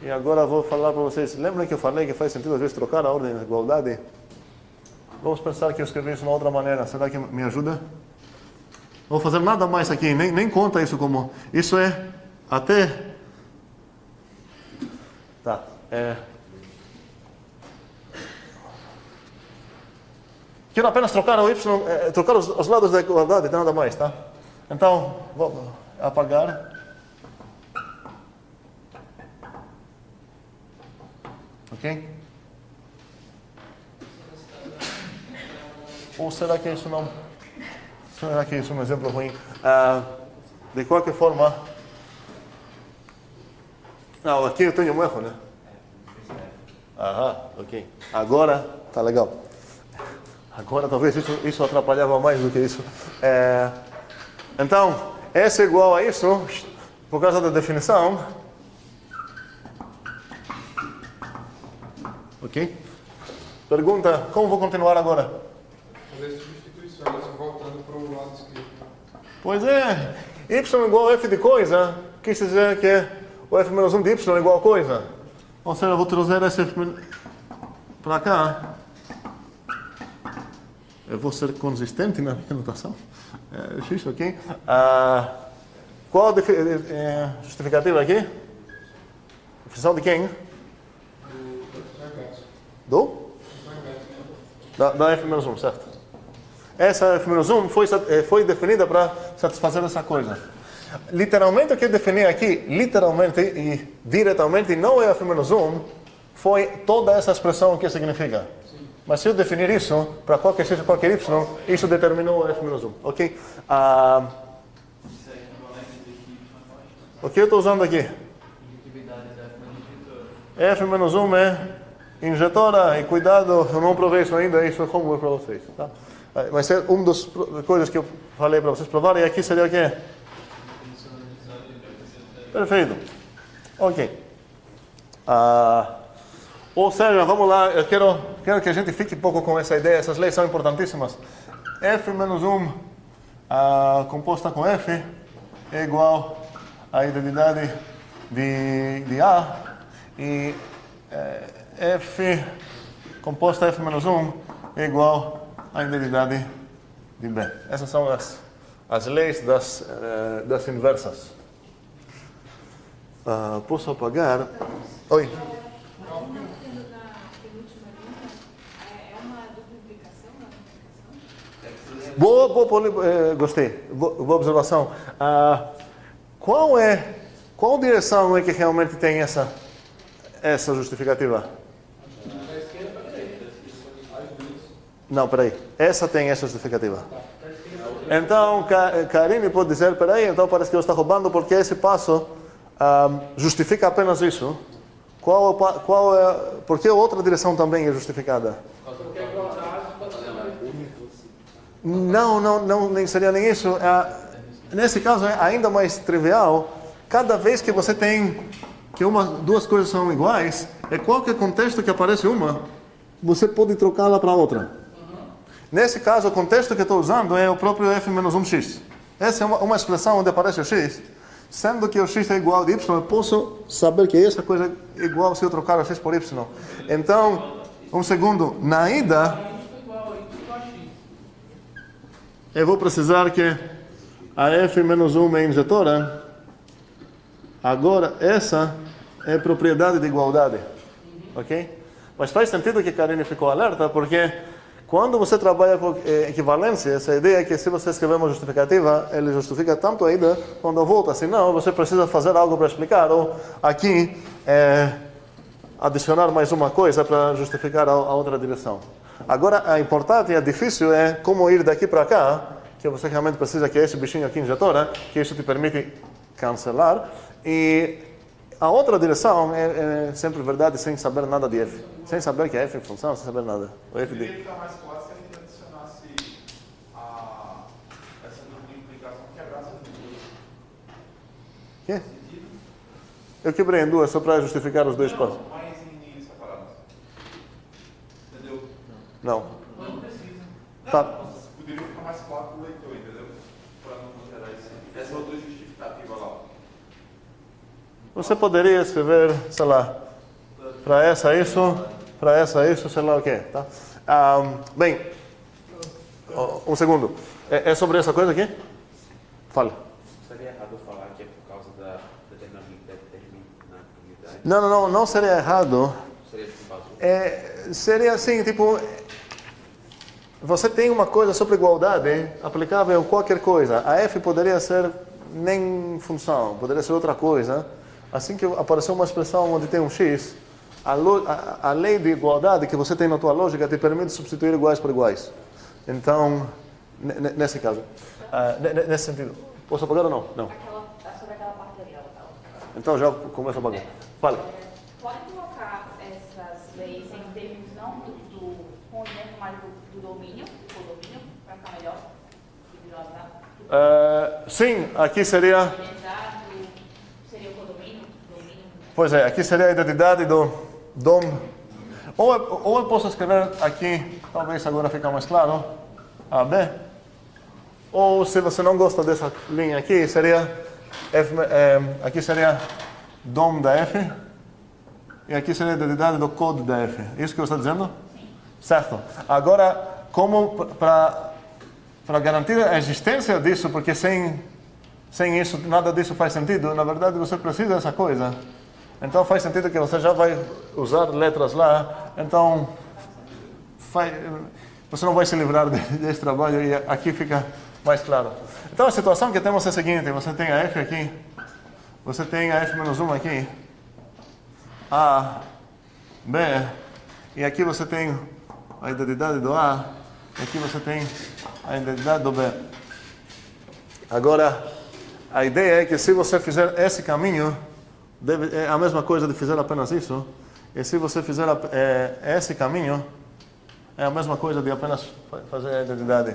E agora vou falar para vocês. Lembram que eu falei que faz sentido às vezes trocar a ordem da igualdade? Vamos pensar que eu escrevi isso de uma outra maneira. Será que me ajuda? Não vou fazer nada mais aqui. Nem conta isso como... Isso é até... Tá. Quero apenas trocar o y, trocar os lados da igualdade, nada mais, tá? Então, vou apagar. Ok? Ou será que isso não... Será que isso é um exemplo ruim? De qualquer forma... Não, aqui eu tenho um erro, né? Ok. Agora, tá legal. Agora talvez isso atrapalhava mais do que isso. Então, S é igual a isso, por causa da definição. Ok? Pergunta, como vou continuar agora? Fazer substituições, voltando para o lado esquerdo. Pois é, y igual a f de coisa, quis dizer que o f menos 1 de y é igual a coisa. Ou seja, eu vou trazer esse f para cá. Eu vou ser consistente na minha notação. X, ok? Qual a justificativa aqui? Definição de quem? Da f-1, certo? Essa f-1 foi definida para satisfazer essa coisa. Literalmente, o que eu defini aqui, literalmente e diretamente, não é f-1, foi toda essa expressão, o que significa. Sim. Mas se eu definir isso, para qualquer x e qualquer y, isso determinou f-1, ok? O que eu estou usando aqui? F-1 é injetora, e cuidado, eu não provei isso ainda, isso é como para vocês, tá? Mas é uma das coisas que eu falei para vocês provarem, e aqui seria o quê? Perfeito. Ok. Ou seja, vamos lá, eu quero que a gente fique um pouco com essa ideia, essas leis são importantíssimas. f menos 1 composta com f é igual à identidade de A e f composta f menos 1 é igual à identidade de B. Essas são as leis das inversas. Posso apagar? Oi. Gostei. Boa observação. Qual direção é que realmente tem essa justificativa? Não, peraí. Essa tem essa justificativa. Então, Karine pode dizer, peraí, então parece que eu estou roubando porque esse passo justifica apenas isso. Por que outra direção também é justificada? Não, nem seria nem isso. Nesse caso é ainda mais trivial. Cada vez que você tem que duas coisas são iguais, qualquer contexto que aparece uma, você pode trocá-la para outra. Nesse caso, o contexto que estou usando é o próprio f menos 1x. Essa é uma expressão onde aparece o x. Sendo que o x é igual a y, eu posso saber que essa coisa é igual se eu trocar o x por y. Então, um segundo, na ida, eu vou precisar que a f menos 1 é injetora. Agora, essa é propriedade de igualdade. Ok? Mas faz sentido que Karine ficou alerta, porque quando você trabalha com equivalência, essa ideia é que se você escrever uma justificativa, ele justifica tanto a ida quanto a volta. Senão, você precisa fazer algo para explicar, ou aqui adicionar mais uma coisa para justificar a outra direção. Agora, a importante e a difícil é como ir daqui para cá, que você realmente precisa que esse bichinho aqui injetora, que isso te permite cancelar. E a outra direção é sempre verdade sem saber nada de f. Sem saber que f funciona, sem saber nada. O f de... Fica mais claro se a gente adicionasse essa dupla implicação, quebrasse as duas. Quê? Eu quebrei em duas só para justificar os dois passos. Mais em separados. Entendeu? Não. Não precisa. Tá. Poderia ficar mais claro para o leitor, entendeu? Para não considerar essa outra justificativa lá. Você poderia escrever, sei lá, para essa isso, sei lá o quê, tá? Bem, um segundo. É sobre essa coisa aqui? Fala. Seria errado falar que é por causa da determinabilidade? Não seria errado. Seria tipo azul? Seria assim, tipo, você tem uma coisa sobre igualdade aplicável a qualquer coisa. A f poderia ser nem função, poderia ser outra coisa. Assim que apareceu uma expressão onde tem um x, a lei de igualdade que você tem na tua lógica te permite substituir iguais por iguais. Então, nesse caso, nesse sentido. Posso apagar ou não? Não. Sobre aquela parte ali. Então já começa a apagar. Fala. Pode colocar essas leis em termos não do conjunto, mas do domínio, para ficar melhor? Sim, aqui seria... Pois é, aqui seria a identidade do dom. Ou eu posso escrever aqui, talvez agora fica mais claro, AB. Ou se você não gosta dessa linha aqui, seria aqui seria dom da F. E aqui seria a identidade do code da F. Isso que você está dizendo? Sim. Certo. Agora, como para garantir a existência disso, porque sem isso, nada disso faz sentido, na verdade você precisa dessa coisa. Então faz sentido que você já vai usar letras lá, então você não vai se livrar desse trabalho e aqui fica mais claro. Então a situação que temos é a seguinte, você tem a f aqui, você tem a f menos 1 aqui, A, B, e aqui você tem a identidade do A, e aqui você tem a identidade do B. Agora, a ideia é que se você fizer esse caminho, é a mesma coisa de fazer apenas isso. E se você fizer esse caminho, é a mesma coisa de apenas fazer a identidade.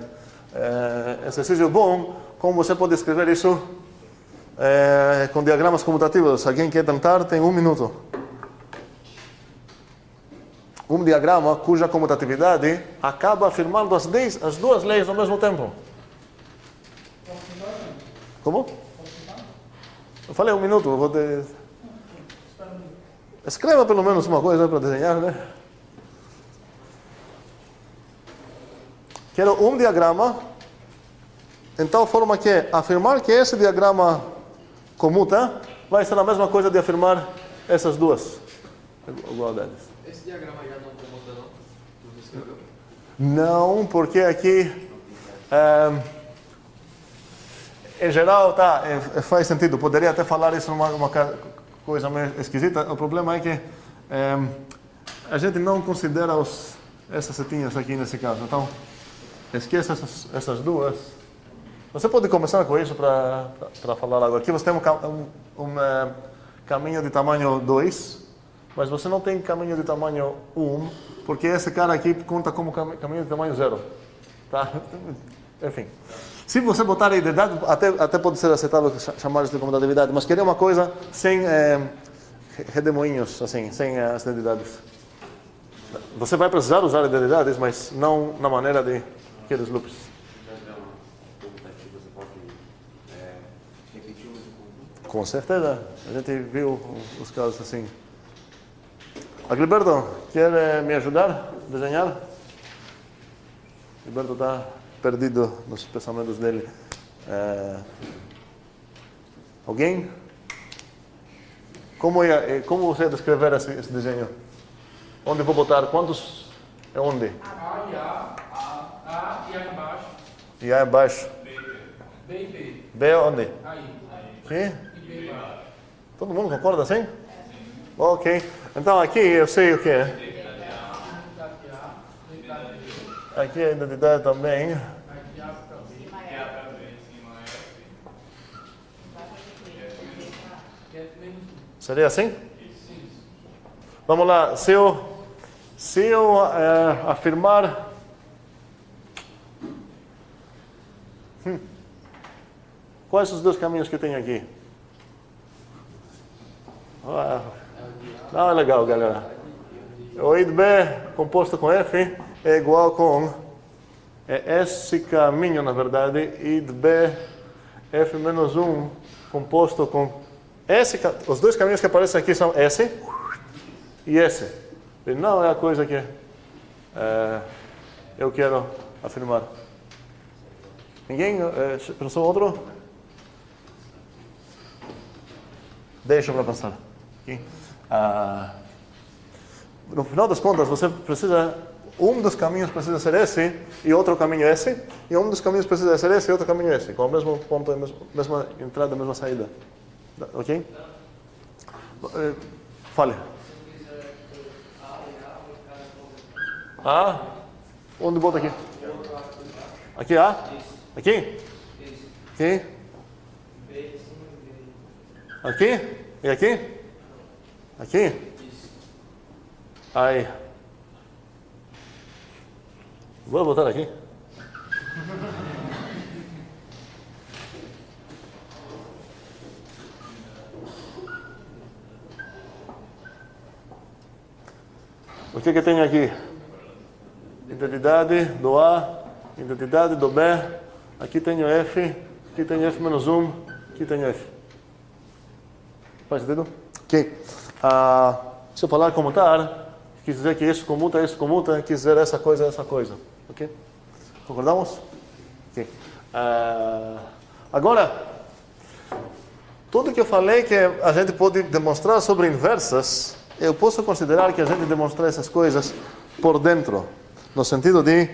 Exercício bom, como você pode escrever isso com diagramas comutativos. Alguém quer tentar? Tem 1 minuto. um diagrama cuja comutatividade acaba afirmando as duas leis ao mesmo tempo. Como? Eu falei 1 minuto, vou ter... Escreva pelo menos uma coisa para desenhar, né? Quero um diagrama em tal forma que afirmar que esse diagrama comuta vai ser a mesma coisa de afirmar essas duas igualdades. Esse diagrama já não comuta, não? Você escreveu? Não, porque aqui, em geral, faz sentido. Poderia até falar isso numa coisa meio esquisita. O problema é que a gente não considera essas setinhas aqui nesse caso. Então, esqueça essas duas. Você pode começar com isso para falar algo. Aqui você tem um caminho de tamanho 2, mas você não tem caminho de tamanho 1, porque esse cara aqui conta como caminho de tamanho 0. Tá? Enfim. Se você botar a identidade, até pode ser aceitável chamar isso de comutatividade, mas queria uma coisa sem redemoinhos, assim, sem as identidades. Você vai precisar usar identidades, mas não na maneira de aqueles loops. Você pode repetir o mesmo conjunto? Com certeza. A gente viu os casos assim. Agilberto, quer me ajudar a desenhar? Agilberto está perdido nos pensamentos dele. Alguém? Como você ia descrever esse desenho? Onde vou botar? Quantos? É onde? A e A embaixo. E A embaixo. B e B. B onde? Aí. Aqui? E B embaixo. Todo mundo concorda assim? Ok. Então aqui eu sei o que é. Aqui a identidade também. Seria assim? Vamos lá. Se eu afirmar... Quais os dois caminhos que tem aqui? Não é legal, galera. O I de B composto com F é igual com esse caminho, na verdade, I de B, F menos 1, composto com os dois caminhos que aparecem aqui são esse e esse. E não é a coisa que eu quero afirmar. Ninguém pensou outro? Deixa para pensar. Okay. No final das contas, você precisa... Um dos caminhos precisa ser esse e outro caminho esse. E um dos caminhos precisa ser esse e outro caminho esse. Com o mesmo ponto, mesma entrada, mesma saída. Ok? Fale. A? Onde bota aqui? Aqui A? Aqui? Aqui? Aqui? E aqui? Aqui? Aí. Vou botar aqui. O que tem aqui? Identidade do A, identidade do B. Aqui tenho F, aqui tenho F menos 1, aqui tenho F. Faz sentido? Ok. Se eu falar comutar, quer dizer que isso comuta, quer dizer essa coisa. Ok? Concordamos? Ok. Agora, tudo que eu falei que a gente pode demonstrar sobre inversas, eu posso considerar que a gente demonstra essas coisas por dentro, no sentido de,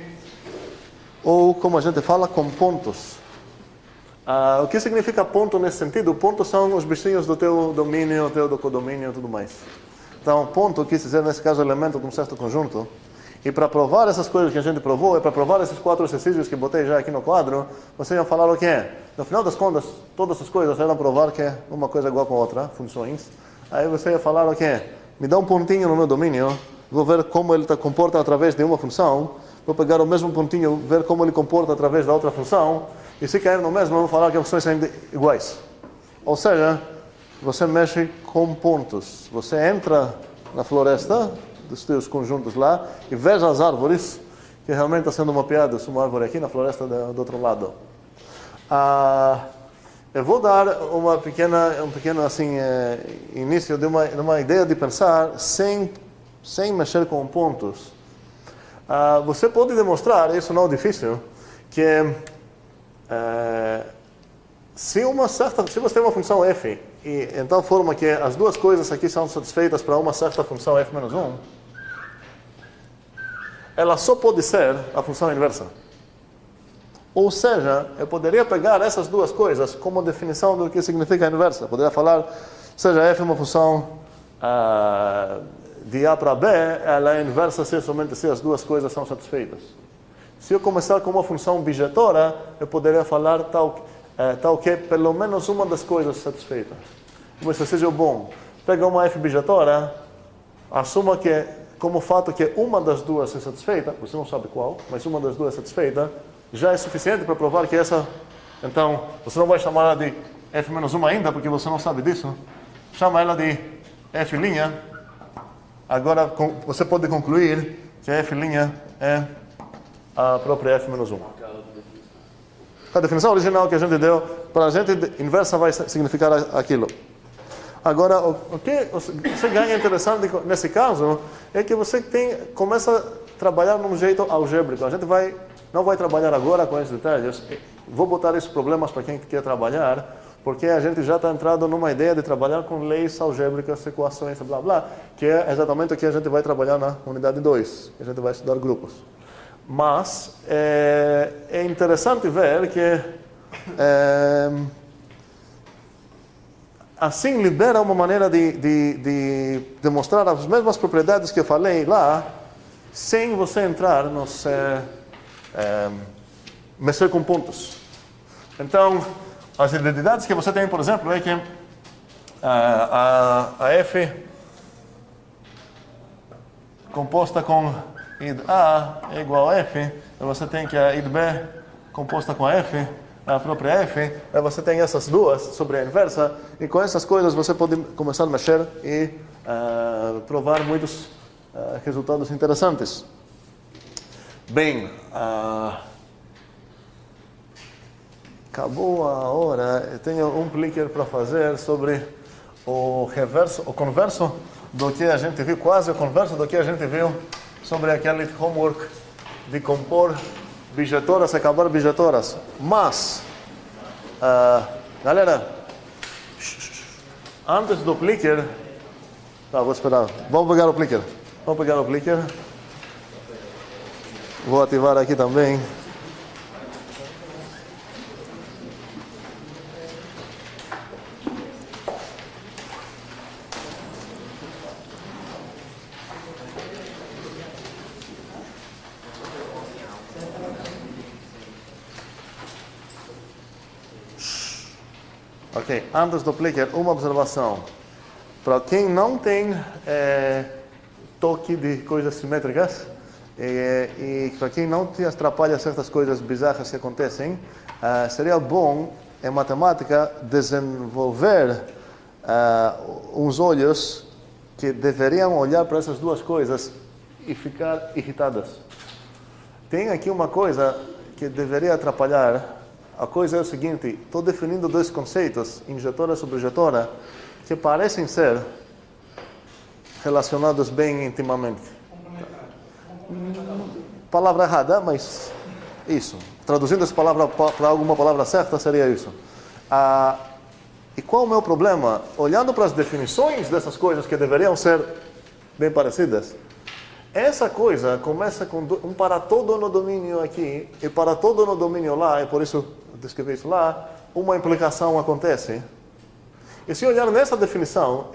ou como a gente fala, com pontos. O que significa ponto nesse sentido? Pontos são os bichinhos do teu domínio, do codomínio e tudo mais. Então, ponto quer dizer, nesse caso, elemento de um certo conjunto. E para provar essas coisas que a gente provou, e para provar esses 4 exercícios que botei já aqui no quadro, vocês iam falar o que é. No final das contas, todas essas coisas eram provar que uma coisa é igual com a outra, funções. Aí você ia falar o que é. Me dá um pontinho no meu domínio, vou ver como ele se comporta através de uma função, vou pegar o mesmo pontinho, ver como ele comporta através da outra função, e se cair no mesmo, eu vou falar que as funções são iguais. Ou seja, você mexe com pontos. Você entra na floresta dos teus conjuntos lá e veja as árvores, que realmente está sendo mapeado, uma árvore aqui na floresta do outro lado. Eu vou dar um pequeno assim, início de uma ideia de pensar sem mexer com pontos. Você pode demonstrar, isso não é difícil, que se você tem uma função f, e em tal forma que as duas coisas aqui são satisfeitas para uma certa função f menos 1, ela só pode ser a função inversa. Ou seja, eu poderia pegar essas duas coisas como definição do que significa a inversa. Eu poderia falar, seja f uma função de A para B, ela é inversa somente se as duas coisas são satisfeitas. Se eu começar com uma função bijetora, eu poderia falar tal que pelo menos uma das coisas é satisfeita. Um exercício bom. Pega uma f bijetora, assuma que, como fato que uma das duas é satisfeita, você não sabe qual, mas uma das duas é satisfeita, já é suficiente para provar que essa... Então, você não vai chamar ela de f-1 ainda, porque você não sabe disso. Chama ela de f'. Agora, você pode concluir que a f' é a própria f-1. A definição original que a gente deu, para a gente, inversa vai significar aquilo. Agora, o que você ganha interessante nesse caso é que você começa a trabalhar num jeito algébrico. A gente não vai trabalhar agora com esses detalhes. Vou botar esses problemas para quem quer trabalhar, porque a gente já está entrando numa ideia de trabalhar com leis algébricas, equações, blá blá, que é exatamente o que a gente vai trabalhar na unidade 2, que a gente vai estudar grupos. Mas é interessante ver que assim libera uma maneira de demonstrar as mesmas propriedades que eu falei lá, sem você entrar nos... mexer com pontos. Então, as identidades que você tem, por exemplo, é que a f composta com id A é igual a f, e você tem que a id B composta com a f, a própria f, e você tem essas duas sobre a inversa, e com essas coisas você pode começar a mexer e provar muitos resultados interessantes. Bem, acabou a hora. Eu tenho um clicker para fazer sobre o converso do que a gente viu, quase o converso do que a gente viu sobre aquele homework de compor bijetoras e acabar bijetoras. Mas, galera, antes do clicker, vou esperar. Vamos pegar o clicker. Vou ativar aqui também. Ok, antes do clicker, uma observação. Para quem não tem toque de coisas simétricas, e para quem não te atrapalha certas coisas bizarras que acontecem, seria bom, em matemática, desenvolver uns olhos que deveriam olhar para essas duas coisas e ficar irritadas. Tem aqui uma coisa que deveria atrapalhar. A coisa é o seguinte: estou definindo dois conceitos, injetora e subjetora, que parecem ser relacionados bem intimamente. Palavra errada, mas isso. Traduzindo essa palavra para alguma palavra certa, seria isso. E qual é o meu problema? Olhando para as definições dessas coisas que deveriam ser bem parecidas, essa coisa começa com um para todo no domínio aqui e para todo no domínio lá, e por isso eu descrevi isso lá, uma implicação acontece. E se olhar nessa definição,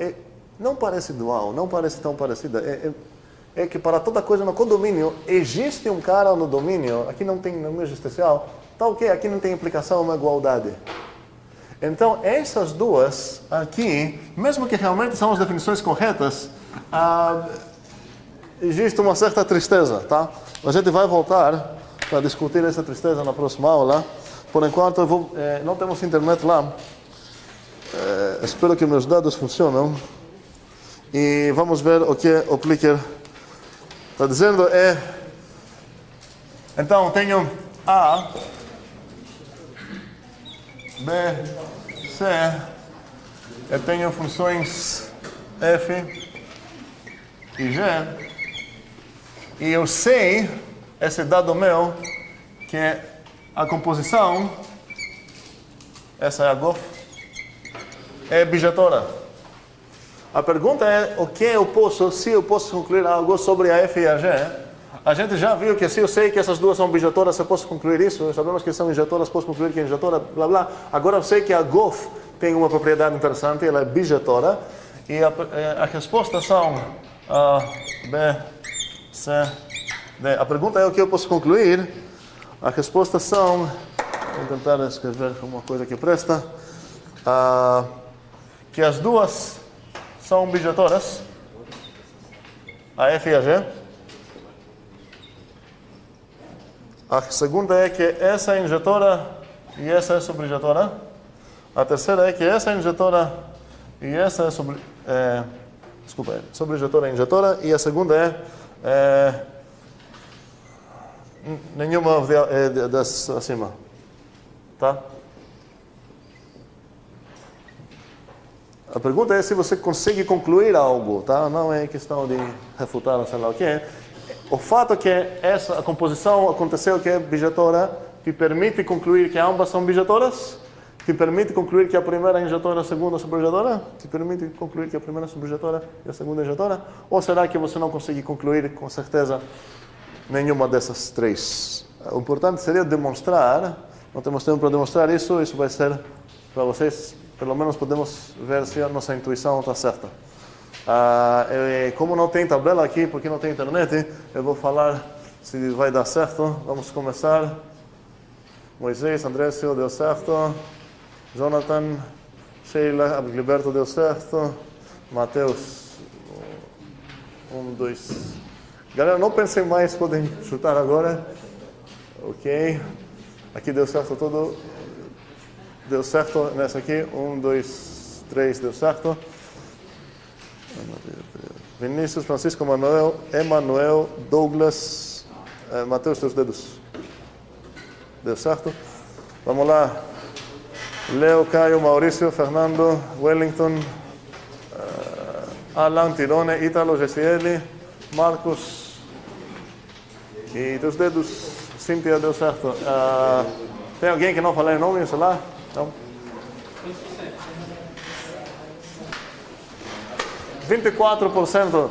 não parece dual, não parece tão parecida. É que para toda coisa no condomínio, existe um cara no domínio, aqui não tem número existencial, tá ok, aqui não tem implicação, uma igualdade. Então, essas duas aqui, mesmo que realmente são as definições corretas, existe uma certa tristeza, tá? A gente vai voltar para discutir essa tristeza na próxima aula. Por enquanto, não temos internet lá. Espero que meus dados funcionem. E vamos ver o que o clicker Está dizendo então tenho A, B, C, eu tenho funções F e G, e eu sei, esse dado meu, que a composição, essa é a GOF, é bijetora. A pergunta é o que eu posso, se eu posso concluir algo sobre a F e a G. A gente já viu que se eu sei que essas duas são bijetoras, eu posso concluir isso. Sabemos que são injetoras, posso concluir que é injetora, blá blá. Agora eu sei que a GOF tem uma propriedade interessante, ela é bijetora. E a resposta são A, B, C, D. A pergunta é o que eu posso concluir. A resposta são, vou tentar escrever uma coisa que presta, que as duas são bijetoras, a F e a G. A segunda é que essa é injetora e essa é subinjetora. A terceira é que essa é injetora e essa é subinjetora e injetora. E a segunda é nenhuma das acima. Tá? A pergunta é se você consegue concluir algo, tá? Não é questão de refutar, sei lá o que. O fato que a composição aconteceu que é bijetora, que permite concluir que ambas são bijetoras, que permite concluir que a primeira é injetora, a segunda é subinjetora, que permite concluir que a primeira é subinjetora e a segunda é injetora, ou será que você não consegue concluir com certeza nenhuma dessas três? O importante seria demonstrar, não temos tempo para demonstrar isso vai ser para vocês, pelo menos podemos ver se a nossa intuição está certa. Como não tem tabela aqui, porque não tem internet, eu vou falar se vai dar certo. Vamos começar. Moisés, Andrésio, deu certo. Jonathan, Sheila, Abgilberto, deu certo. Mateus, 1, 2. Galera, não pensem mais, podem chutar agora. Ok. Aqui deu certo tudo. Deu certo nessa aqui. 1, 2, 3, deu certo. Vinícius, Francisco, Manuel, Emanuel, Douglas, Mateus, teus dedos. Deu certo? Vamos lá. Leo, Caio, Maurício, Fernando, Wellington, Alan, Tirone, Ítalo, Gessiele, Marcos. E teus dedos. Cíntia, deu certo. Tem alguém que não falei o nome, sei lá? Não. 24%.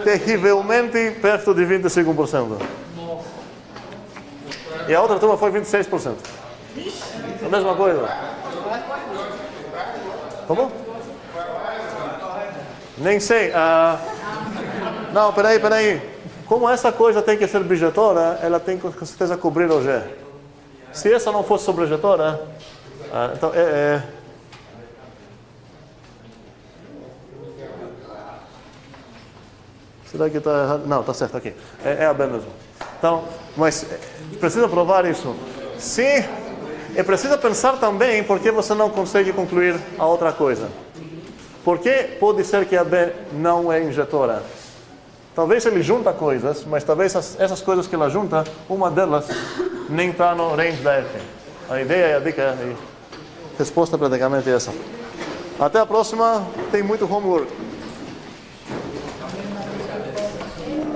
Terrivelmente perto de 25%. E a outra turma foi 26%. A mesma coisa. Como? Nem sei. Não, peraí. Como essa coisa tem que ser bijetora, ela tem com certeza cobrir o G. Se essa não fosse sobrejetora, então será que está errado? Não, está certo aqui. É a B mesmo. Então, mas precisa provar isso. Se é preciso pensar também por que você não consegue concluir a outra coisa. Por que pode ser que a B não é injetora? Talvez ele junta coisas, mas talvez essas coisas que ela junta, uma delas nem está no range da F. A ideia e a dica e a resposta praticamente é essa. Até a próxima, tem muito homework.